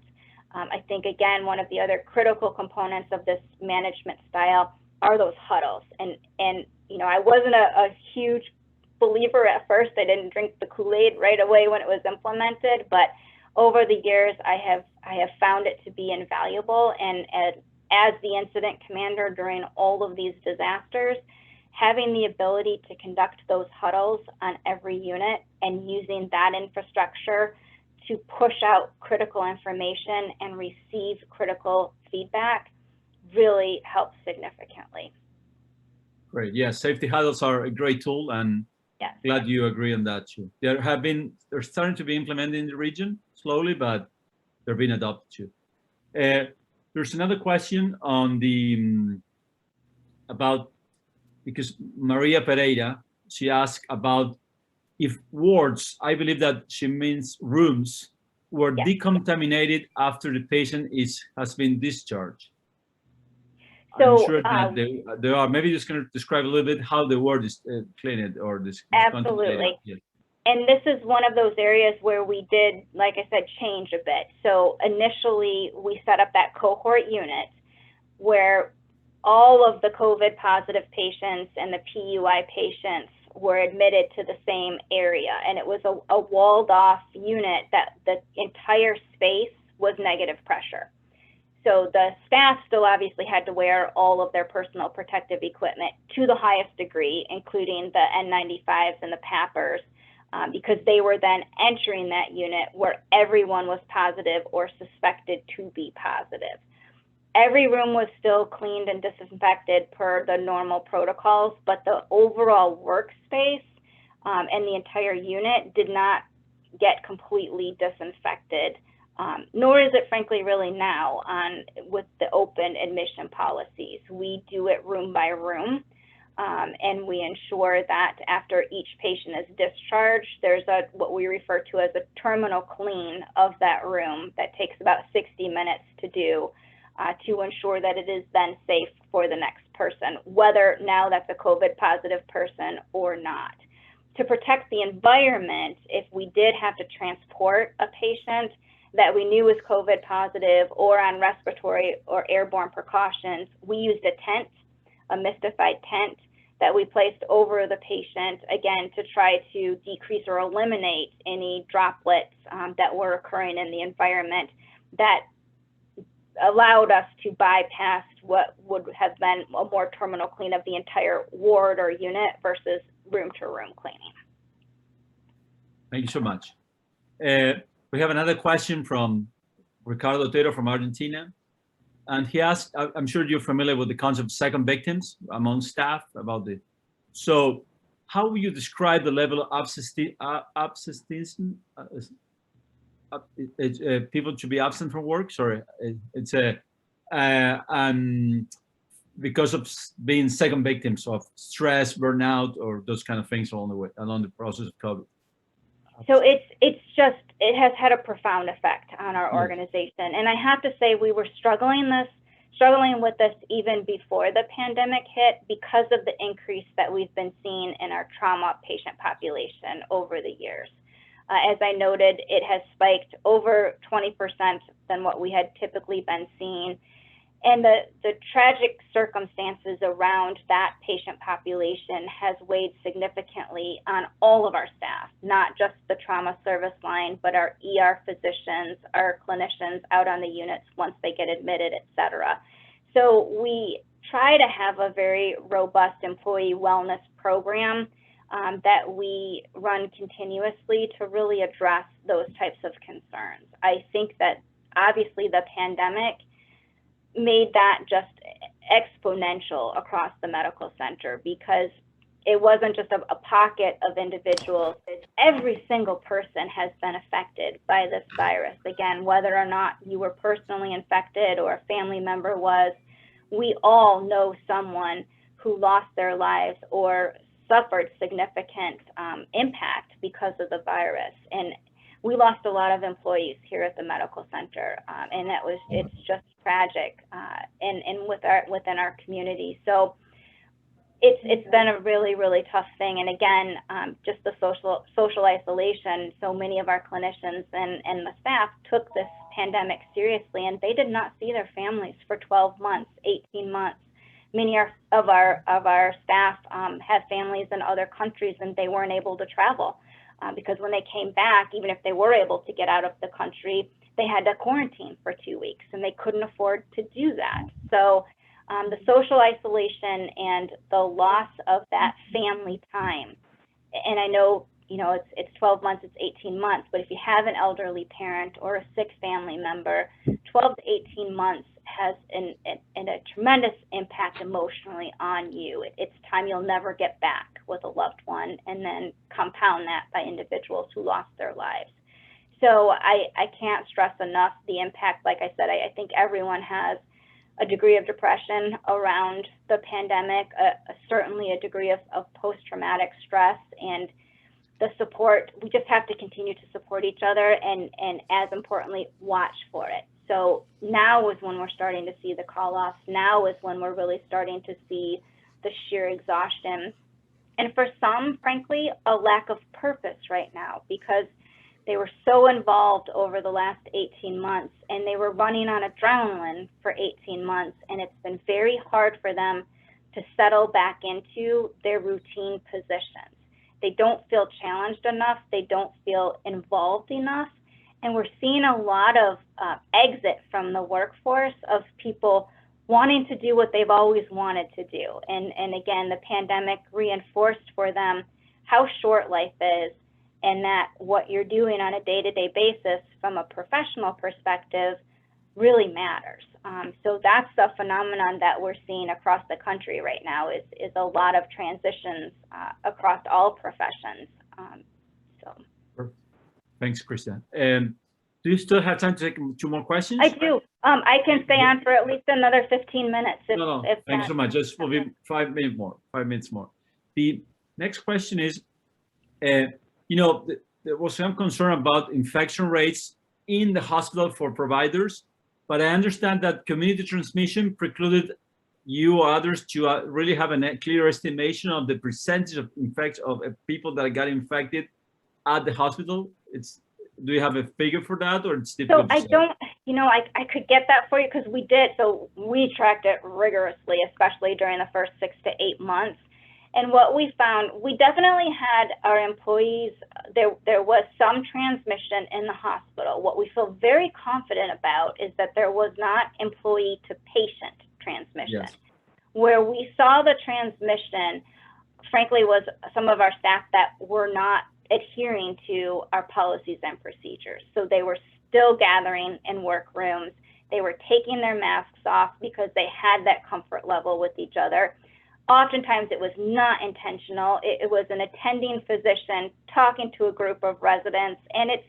I think, again, one of the other critical components of this management style are those huddles. And I wasn't a huge believer at first. I didn't drink the Kool-Aid right away when it was implemented, but over the years, I have found it to be invaluable. And as the incident commander during all of these disasters, having the ability to conduct those huddles on every unit and using that infrastructure to push out critical information and receive critical feedback really helps significantly. Great. Yeah, safety huddles are a great tool, and yes. Glad you agree on that too. They're starting to be implemented in the region slowly, but they're being adopted too. There's another question on the about, because Maria Pereira, she asked about if wards, I believe that she means rooms, were yes. decontaminated after the patient has been discharged. So, I'm sure that there are. Maybe just going to describe a little bit how the ward is cleaned or this. Absolutely. Yes. And this is one of those areas where we did, like I said, change a bit. So initially, we set up that cohort unit where all of the COVID positive patients and the PUI patients were admitted to the same area. And it was a walled off unit that the entire space was negative pressure. So the staff still obviously had to wear all of their personal protective equipment to the highest degree, including the N95s and the PAPRs, because they were then entering that unit where everyone was positive or suspected to be positive. Every room was still cleaned and disinfected per the normal protocols, but the overall workspace and the entire unit did not get completely disinfected, nor is it frankly really now with the open admission policies. We do it room by room, and we ensure that after each patient is discharged, there's what we refer to as a terminal clean of that room that takes about 60 minutes to do, to ensure that it is then safe for the next person, whether now that's a COVID positive person or not. To protect the environment, if we did have to transport a patient that we knew was COVID positive or on respiratory or airborne precautions, we used a tent, a mystified tent that we placed over the patient, again, to try to decrease or eliminate any droplets that were occurring in the environment that allowed us to bypass what would have been a more terminal clean of the entire ward or unit versus room-to-room cleaning. Thank you so much. We have another question from Ricardo Otero from Argentina. And he asked, I'm sure you're familiar with the concept of second victims among staff about the, so how would you describe the level of absenteeism? People to be absent from work? Sorry, it's because of being second victims of stress, burnout, or those kind of things along the process of COVID. So it has had a profound effect on our organization. And I have to say we were struggling with this even before the pandemic hit because of the increase that we've been seeing in our trauma patient population over the years. As I noted, it has spiked over 20% than what we had typically been seeing. And the tragic circumstances around that patient population has weighed significantly on all of our staff, not just the trauma service line, but our ER physicians, our clinicians out on the units once they get admitted, et cetera. So we try to have a very robust employee wellness program that we run continuously to really address those types of concerns. I think that obviously the pandemic made that just exponential across the medical center because it wasn't just a pocket of individuals. Every single person has been affected by this virus. Again, whether or not you were personally infected or a family member was, we all know someone who lost their lives or suffered significant impact because of the virus. And we lost a lot of employees here at the medical center, and it's just tragic and within our community. So it's been a really, really tough thing. And again, just the social isolation. So many of our clinicians and the staff took this pandemic seriously, and they did not see their families for 12 months, 18 months. Many of our staff have families in other countries, and they weren't able to travel because when they came back, even if they were able to get out of the country, they had to quarantine for 2 weeks, and they couldn't afford to do that. So the social isolation and the loss of that family time, and I know, you know, it's 12 months, it's 18 months, but if you have an elderly parent or a sick family member, 12 to 18 months has a tremendous impact emotionally on you. It's time you'll never get back with a loved one, and then compound that by individuals who lost their lives. So I can't stress enough the impact. Like I said, I think everyone has a degree of depression around the pandemic, certainly a degree of post-traumatic stress, and the support. We just have to continue to support each other, and as importantly, watch for it. So now is when we're starting to see the call-offs. Now is when we're really starting to see the sheer exhaustion. And for some, frankly, a lack of purpose right now, because they were so involved over the last 18 months, and they were running on adrenaline for 18 months, and it's been very hard for them to settle back into their routine positions. They don't feel challenged enough. They don't feel involved enough. And we're seeing a lot of exit from the workforce of people wanting to do what they've always wanted to do. And again, the pandemic reinforced for them how short life is, and that what you're doing on a day-to-day basis from a professional perspective really matters. So that's the phenomenon that we're seeing across the country right now, is a lot of transitions across all professions. Thanks, Krista. Do you still have time to take 2 more questions? I do. I can stay on for at least another 15 minutes. Thanks so much. Just will be 5 minutes more. 5 minutes more. The next question is, you know, there was some concern about infection rates in the hospital for providers, but I understand that community transmission precluded you or others to really have a clear estimation of the percentage of people that got infected at the hospital. Do you have a figure for that, or it's difficult? So I don't, you know, I could get that for you, because we did. So we tracked it rigorously, especially during the first 6 to 8 months. And what we found, we definitely had our employees, there was some transmission in the hospital. What we feel very confident about is that there was not employee to patient transmission. Yes. Where we saw the transmission, frankly, was some of our staff that were not adhering to our policies and procedures. So they were still gathering in workrooms. They were taking their masks off because they had that comfort level with each other. Oftentimes it was not intentional. It was an attending physician talking to a group of residents, and it's,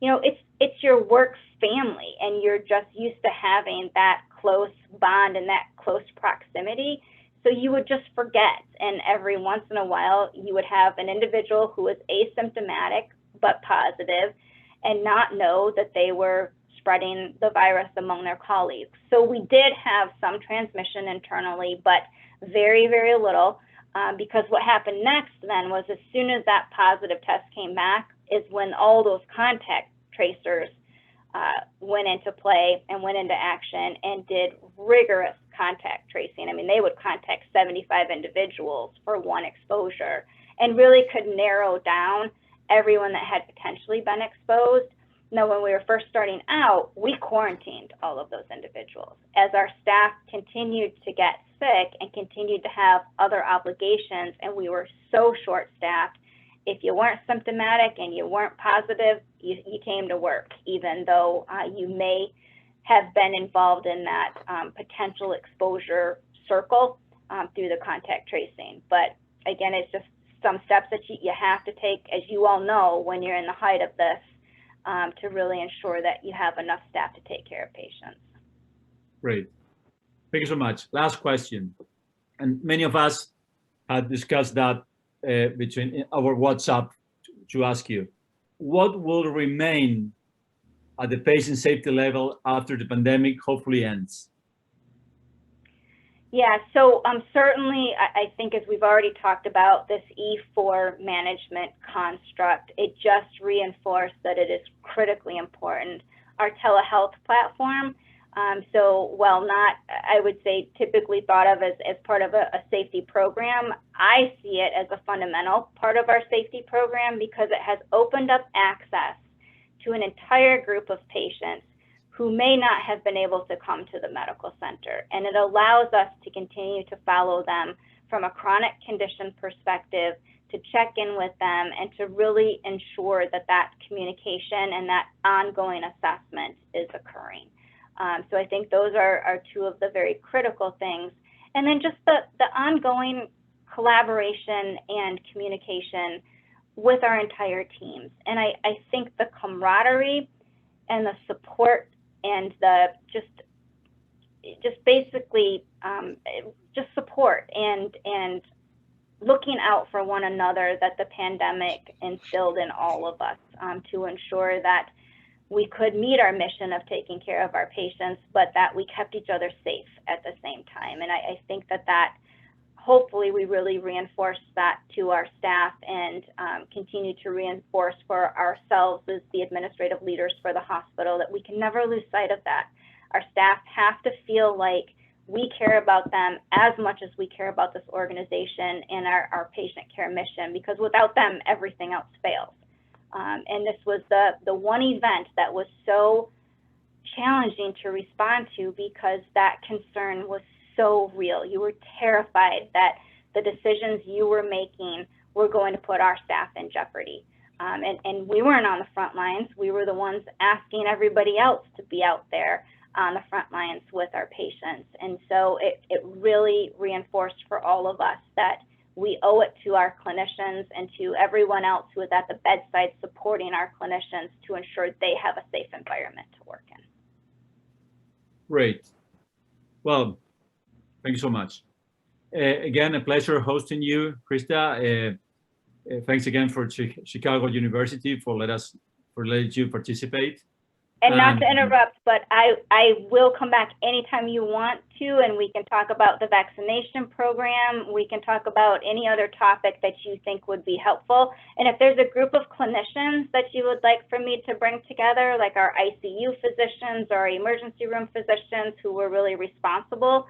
you know, it's your work family, and you're just used to having that close bond and that close proximity. So you would just forget, and every once in a while you would have an individual who was asymptomatic but positive and not know that they were spreading the virus among their colleagues. So we did have some transmission internally, but very, very little, because what happened next then was, as soon as that positive test came back, is when all those contact tracers went into play and went into action and did rigorous contact tracing. I mean, they would contact 75 individuals for one exposure, and really could narrow down everyone that had potentially been exposed. Now, when we were first starting out, we quarantined all of those individuals. As our staff continued to get sick and continued to have other obligations, and we were so short-staffed, if you weren't symptomatic and you weren't positive, you came to work, even though you may have been involved in that potential exposure circle through the contact tracing. But again, it's just some steps that you have to take, as you all know, when you're in the height of this, to really ensure that you have enough staff to take care of patients. Great. Thank you so much. Last question. And many of us had discussed that between our WhatsApp to ask you, what will remain at the patient safety level after the pandemic hopefully ends? Yeah, so certainly I think, as we've already talked about, this E4 management construct, it just reinforced that it is critically important. Our telehealth platform So while not, I would say, typically thought of as part of a safety program, I see it as a fundamental part of our safety program because it has opened up access to an entire group of patients who may not have been able to come to the medical center. And it allows us to continue to follow them from a chronic condition perspective, to check in with them, and to really ensure that that communication and that ongoing assessment is occurring. So I think those are two of the very critical things. And then just the ongoing collaboration and communication with our entire teams. And I think the camaraderie and the support and the just basically just support and looking out for one another that the pandemic instilled in all of us to ensure that we could meet our mission of taking care of our patients, but that we kept each other safe at the same time. And I think that hopefully we really reinforce that to our staff and continue to reinforce for ourselves as the administrative leaders for the hospital that we can never lose sight of that. Our staff have to feel like we care about them as much as we care about this organization and our patient care mission, because without them, everything else fails. And this was the one event that was so challenging to respond to because that concern was so real. You were terrified that the decisions you were making were going to put our staff in jeopardy. And we weren't on the front lines. We were the ones asking everybody else to be out there on the front lines with our patients. And so it really reinforced for all of us that we owe it to our clinicians and to everyone else who is at the bedside supporting our clinicians to ensure they have a safe environment to work in. Great. Well, thank you so much. Again, a pleasure hosting you, Krista. Thanks again for Chicago University for letting you participate. And not to interrupt, but I will come back anytime you want to, and we can talk about the vaccination program. We can talk about any other topic that you think would be helpful. And if there's a group of clinicians that you would like for me to bring together, like our ICU physicians or our emergency room physicians who were really responsible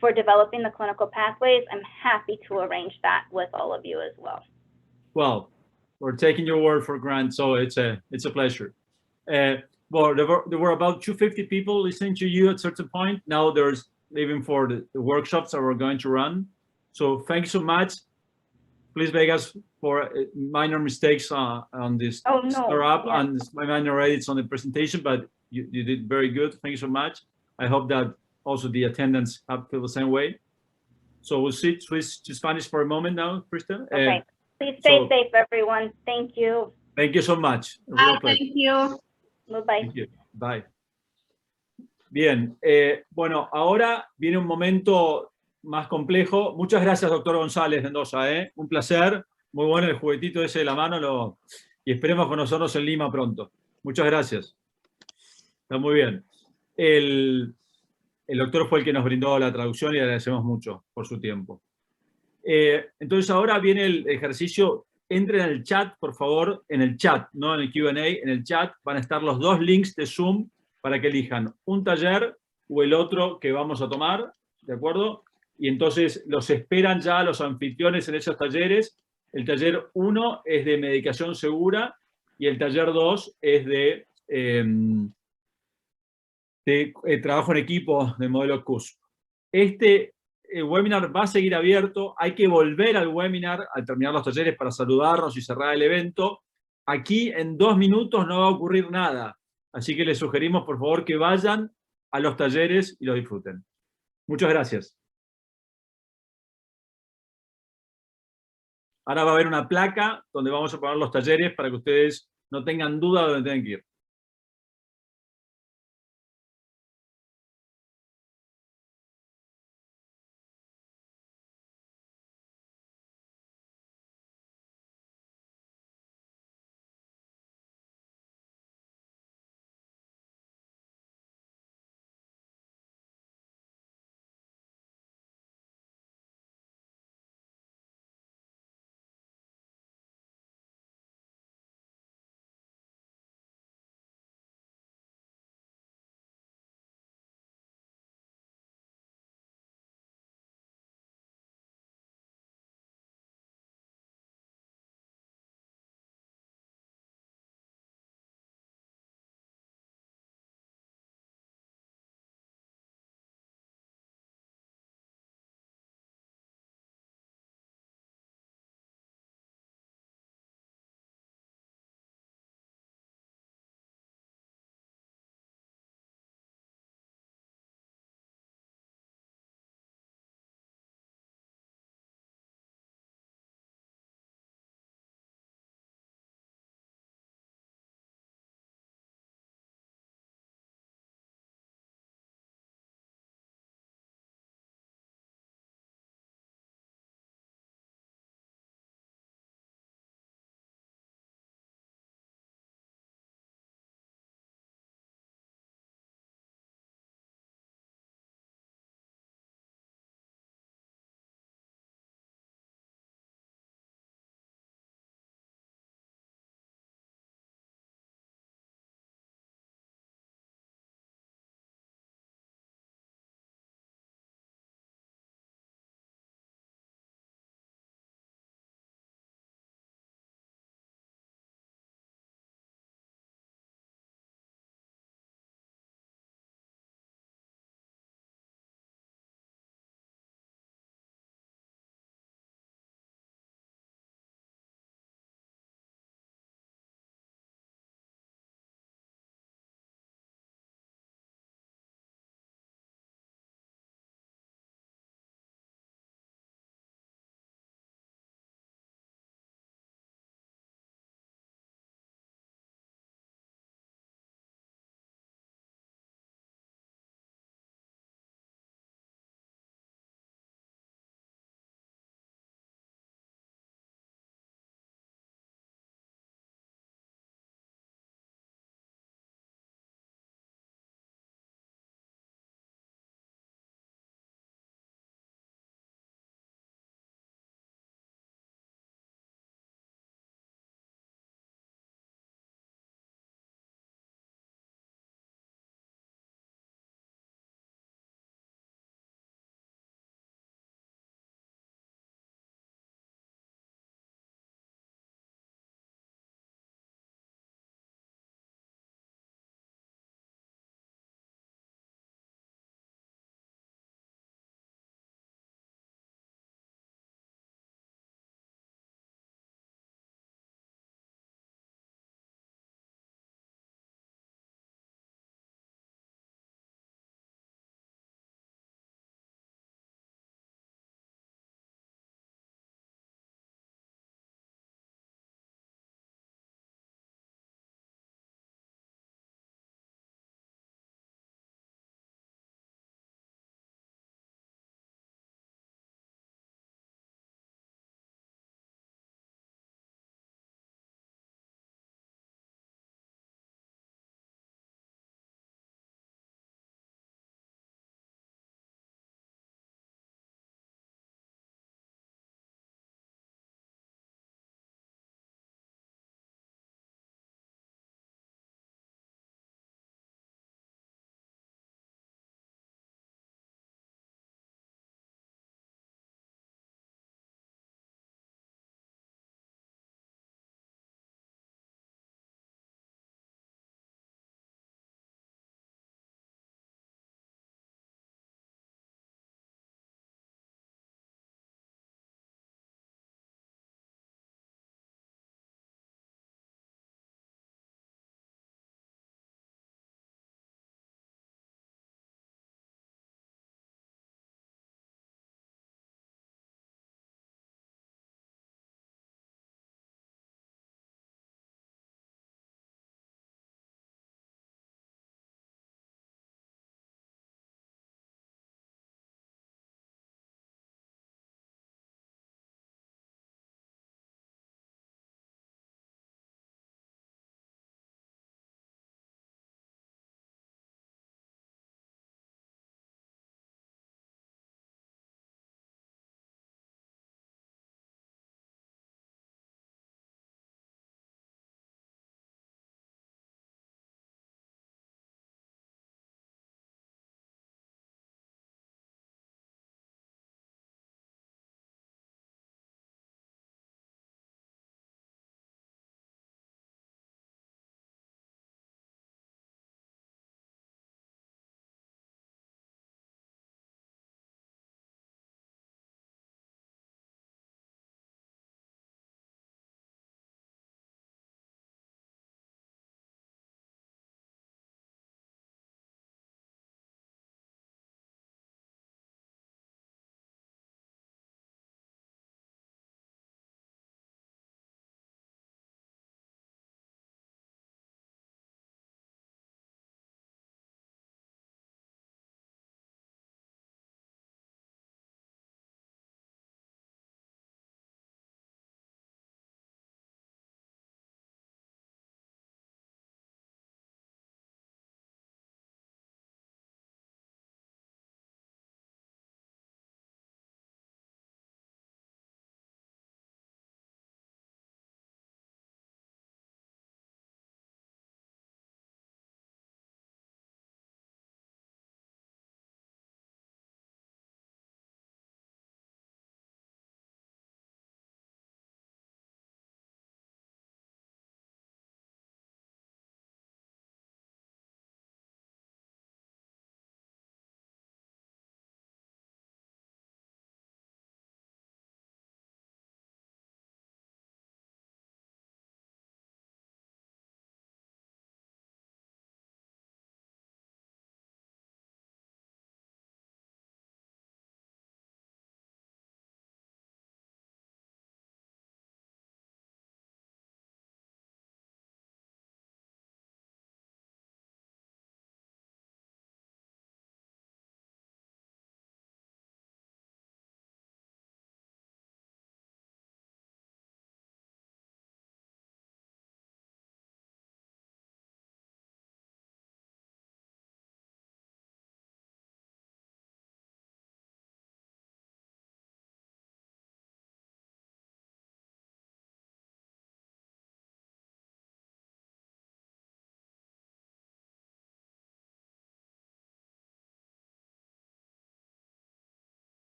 for developing the clinical pathways, I'm happy to arrange that with all of you as well. Well, we're taking your word for granted, so it's a pleasure. Well, there were about 250 people listening to you at a certain point. Now there's even for the workshops that we're going to run. So thank you so much. Please beg us for minor mistakes on this startup and my minor edits on the presentation, but you did very good. Thank you so much. I hope that also the attendants feel the same way. So we'll switch to Spanish for a moment now, Krista. Okay. Please stay safe, everyone. Thank you. Thank you so much. Thank you. Bye. Bye. Bien, bueno, ahora viene un momento más complejo. Muchas gracias, doctor González Mendoza. Un placer. Muy bueno el juguetito ese de la mano. Y esperemos conocernos en Lima pronto. Muchas gracias. Está muy bien. El doctor fue el que nos brindó la traducción y le agradecemos mucho por su tiempo. Entonces ahora viene el ejercicio. Entren en el chat, por favor, en el chat, no en el Q&A, en el chat van a estar los dos links de Zoom para que elijan un taller o el otro que vamos a tomar, ¿de acuerdo? Y entonces los esperan ya los anfitriones en esos talleres. El taller 1 es de medicación segura y el taller 2 es de trabajo en equipo de modelo CUSP. El webinar va a seguir abierto, hay que volver al webinar al terminar los talleres para saludarnos y cerrar el evento. Aquí en 2 minutos no va a ocurrir nada, así que les sugerimos por favor que vayan a los talleres y los disfruten. Muchas gracias. Ahora va a haber una placa donde vamos a poner los talleres para que ustedes no tengan duda de dónde tienen que ir.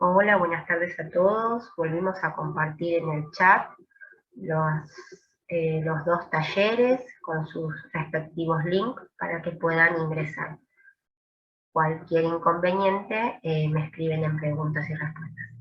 Hola, buenas tardes a todos. Volvimos a compartir en el chat los dos talleres con sus respectivos links para que puedan ingresar. Cualquier inconveniente me escriben en preguntas y respuestas.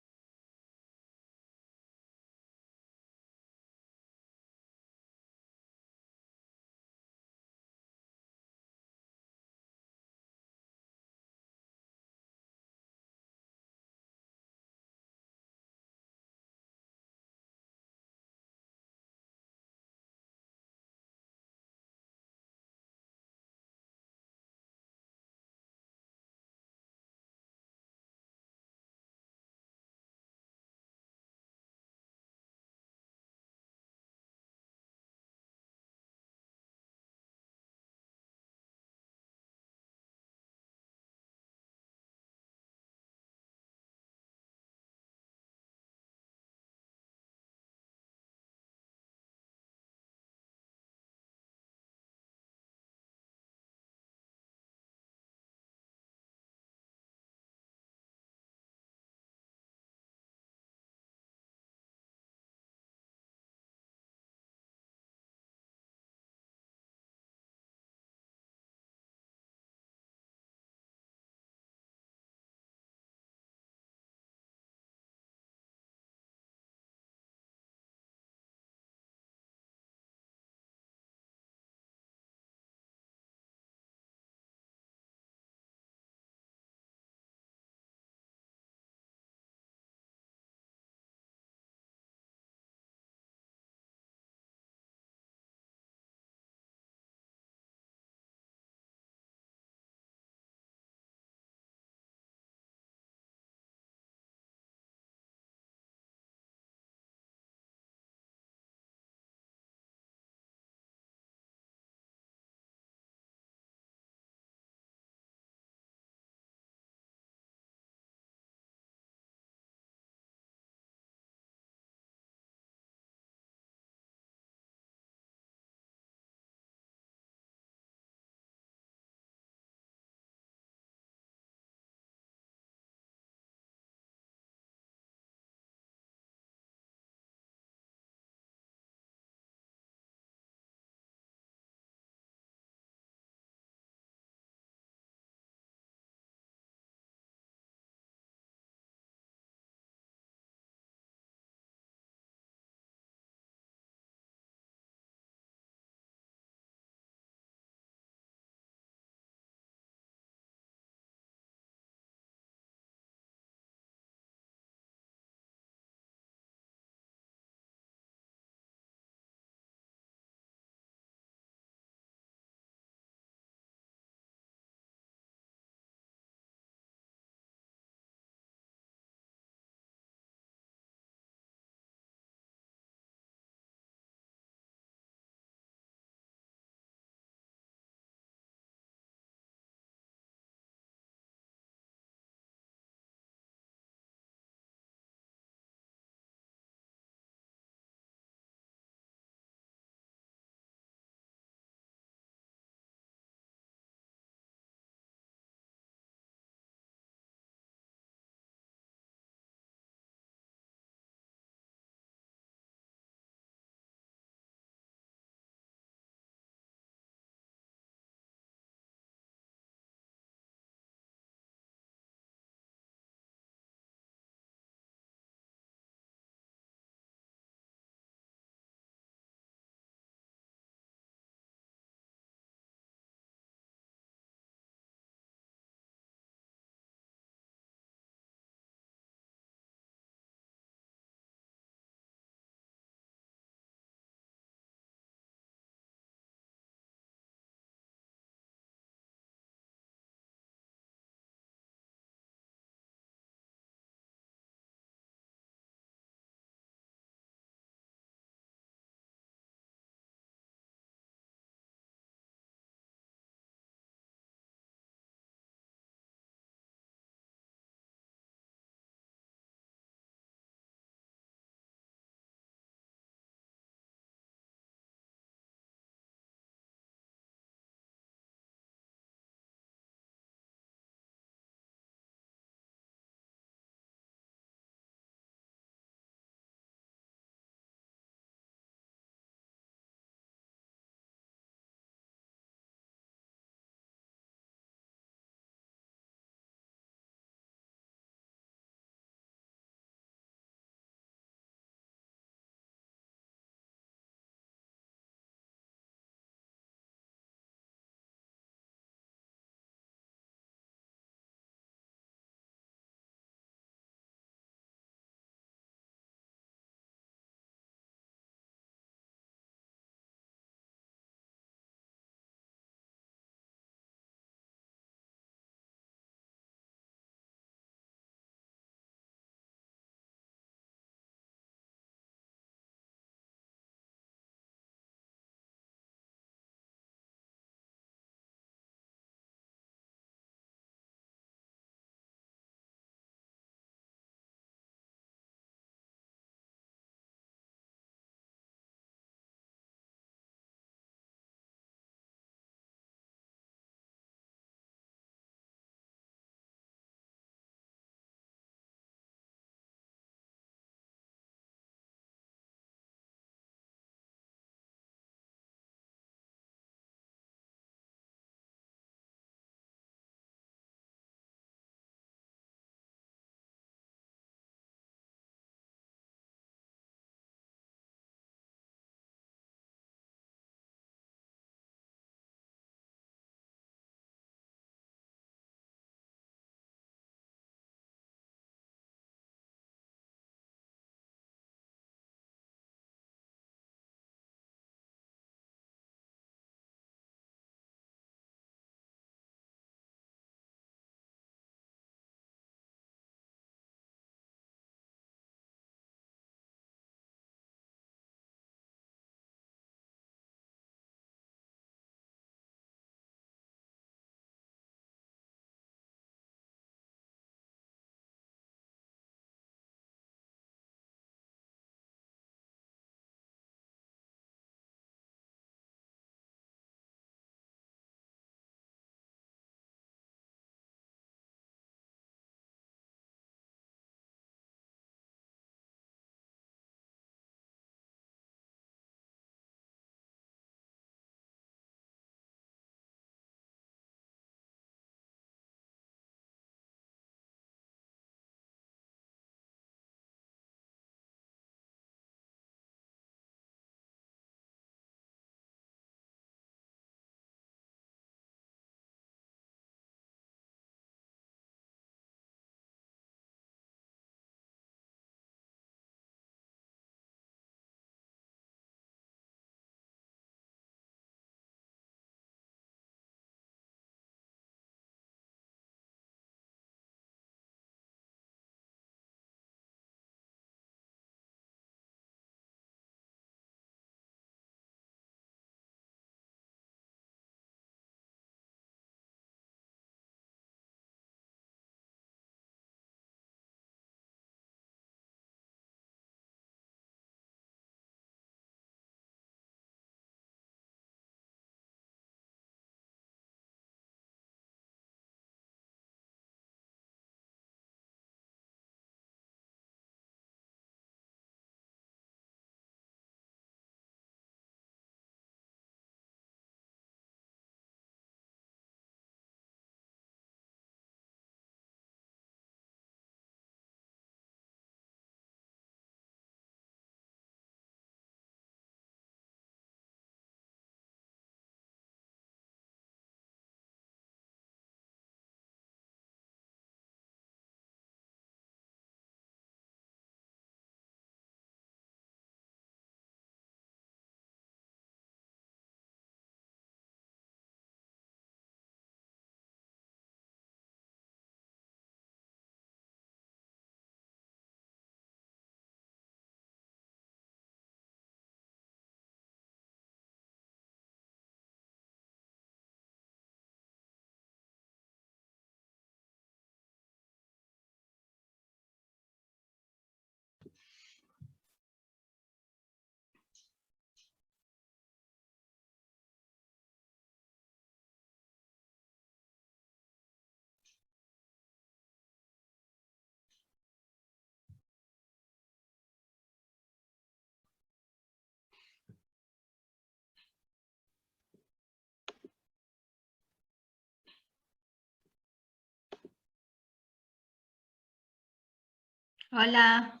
Hola.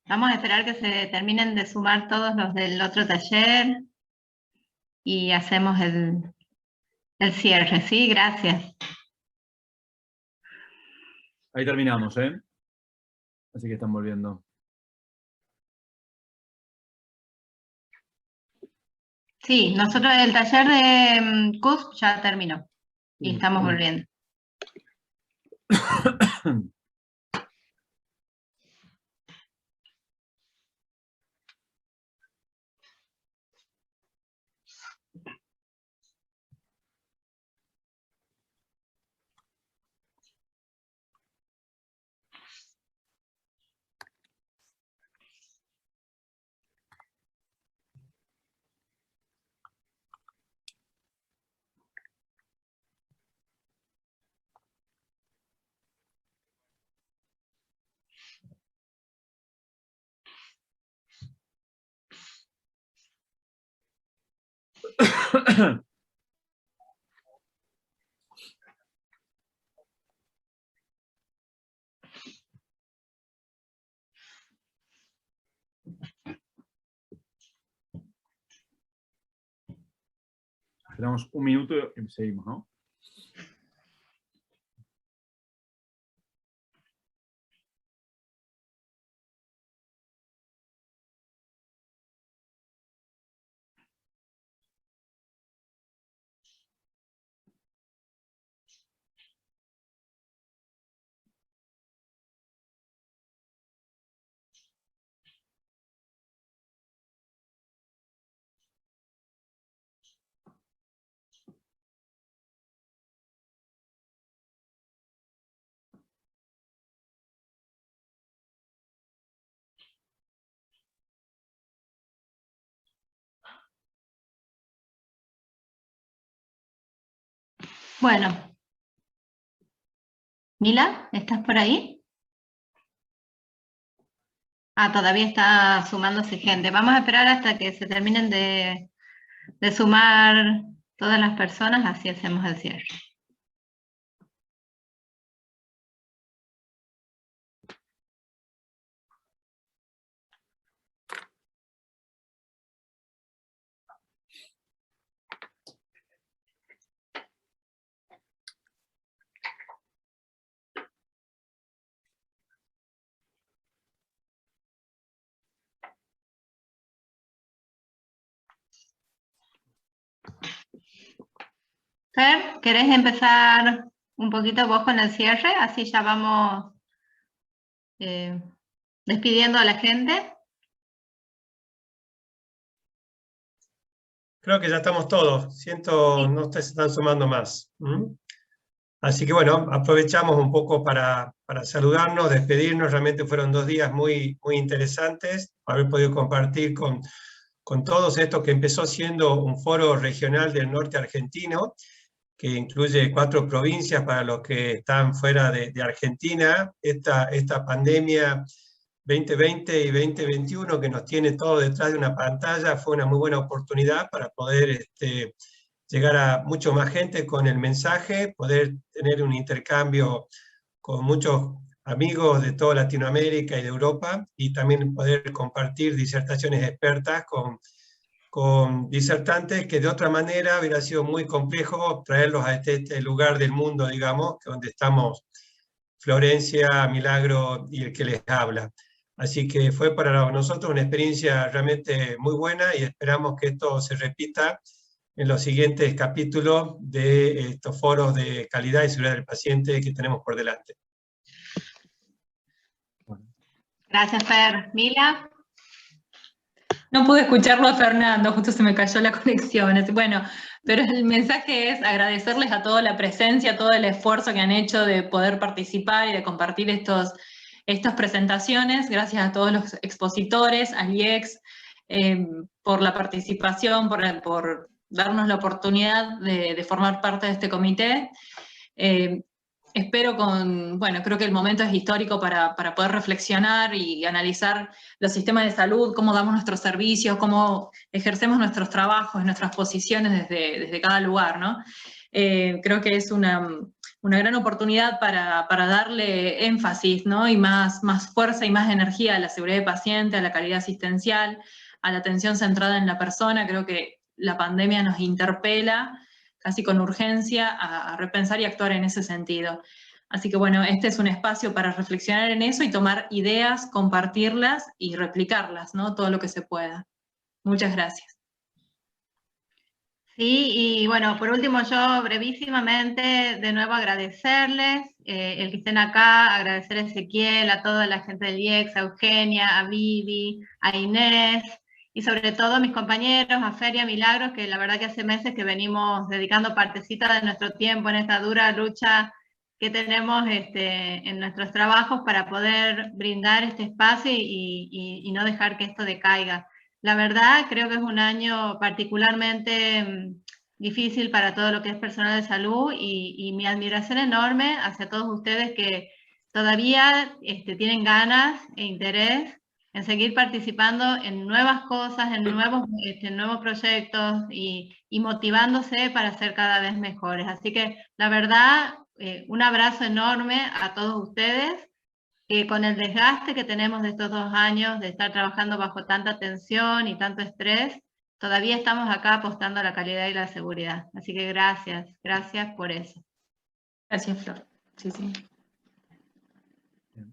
Vamos a esperar que se terminen de sumar todos los del otro taller y hacemos el cierre, ¿sí? Gracias. Ahí terminamos, ¿eh? Así que están volviendo. Sí, nosotros el taller de CUSP ya terminó y estamos volviendo. Esperamos un minuto y seguimos, ¿no? Bueno. Mila, ¿estás por ahí? Ah, todavía está sumándose gente. Vamos a esperar hasta que se terminen de sumar todas las personas, así hacemos el cierre. Fer, ¿querés empezar un poquito vos con el cierre? Así ya vamos despidiendo a la gente. Creo que ya estamos todos. Siento, no se están sumando más. Así que bueno, aprovechamos un poco para saludarnos, despedirnos. Realmente fueron 2 días muy, muy interesantes. Haber podido compartir con todos esto que empezó siendo un foro regional del norte argentino, que incluye 4 provincias para los que están fuera de Argentina. Esta pandemia 2020 y 2021 que nos tiene todo detrás de una pantalla fue una muy buena oportunidad para poder llegar a mucho más gente con el mensaje, poder tener un intercambio con muchos amigos de toda Latinoamérica y de Europa, y también poder compartir disertaciones expertas con disertantes que de otra manera hubiera sido muy complejo traerlos a este lugar del mundo, digamos, donde estamos Florencia, Milagro y el que les habla. Así que fue para nosotros una experiencia realmente muy buena y esperamos que esto se repita en los siguientes capítulos de estos foros de calidad y seguridad del paciente que tenemos por delante. Gracias, Fer. Mila. No pude escucharlo a Fernando, justo se me cayó la conexión. Bueno, pero el mensaje es agradecerles a toda la presencia, todo el esfuerzo que han hecho de poder participar y de compartir estas presentaciones. Gracias a todos los expositores, al IEX, por la participación, por darnos la oportunidad de formar parte de este comité. Espero creo que el momento es histórico para poder reflexionar y analizar los sistemas de salud, cómo damos nuestros servicios, cómo ejercemos nuestros trabajos, nuestras posiciones desde cada lugar, ¿no? Creo que es una gran oportunidad para darle énfasis, ¿no? Y más fuerza y más energía a la seguridad del paciente, a la calidad asistencial, a la atención centrada en la persona. Creo que la pandemia nos interpela casi con urgencia a repensar y actuar en ese sentido. Así que bueno, este es un espacio para reflexionar en eso y tomar ideas, compartirlas y replicarlas, ¿no? Todo lo que se pueda. Muchas gracias. Sí, y bueno, por último yo brevísimamente de nuevo agradecerles, el que estén acá, agradecer a Ezequiel, a toda la gente del IEX, a Eugenia, a Vivi, a Inés, y sobre todo a mis compañeros, a Fer y a Milagros, que la verdad que hace meses que venimos dedicando partecita de nuestro tiempo en esta dura lucha que tenemos en nuestros trabajos para poder brindar este espacio y no dejar que esto decaiga. La verdad, creo que es un año particularmente difícil para todo lo que es personal de salud y mi admiración enorme hacia todos ustedes que todavía tienen ganas e interés en seguir participando en nuevas cosas, en nuevos proyectos y motivándose para ser cada vez mejores. Así que, la verdad, un abrazo enorme a todos ustedes. Con el desgaste que tenemos de estos 2 años de estar trabajando bajo tanta tensión y tanto estrés, todavía estamos acá apostando a la calidad y la seguridad. Así que gracias por eso. Gracias, Flor. Sí, sí.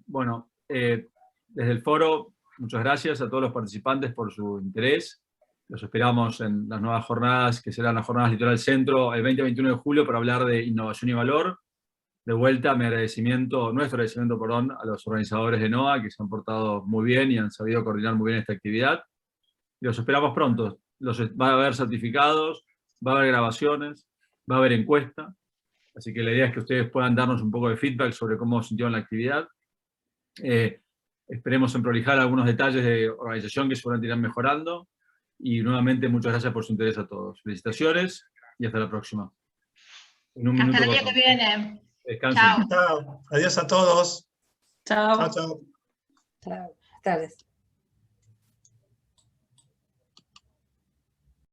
Bueno, desde el foro, muchas gracias a todos los participantes por su interés. Los esperamos en las nuevas jornadas, que serán las jornadas Litoral Centro, el 20-21 de julio, para hablar de innovación y valor. De vuelta, nuestro agradecimiento, a los organizadores de NOA, que se han portado muy bien y han sabido coordinar muy bien esta actividad. Y los esperamos pronto. Va a haber certificados, va a haber grabaciones, va a haber encuesta. Así que la idea es que ustedes puedan darnos un poco de feedback sobre cómo sintieron la actividad. Esperemos en prolijar algunos detalles de organización que seguramente irán mejorando. Y nuevamente, muchas gracias por su interés a todos. Felicitaciones y hasta la próxima. Hasta el día que viene. Descansen. Chao. Chao. Adiós a todos. Chao. Chao, chao. Buenas tardes.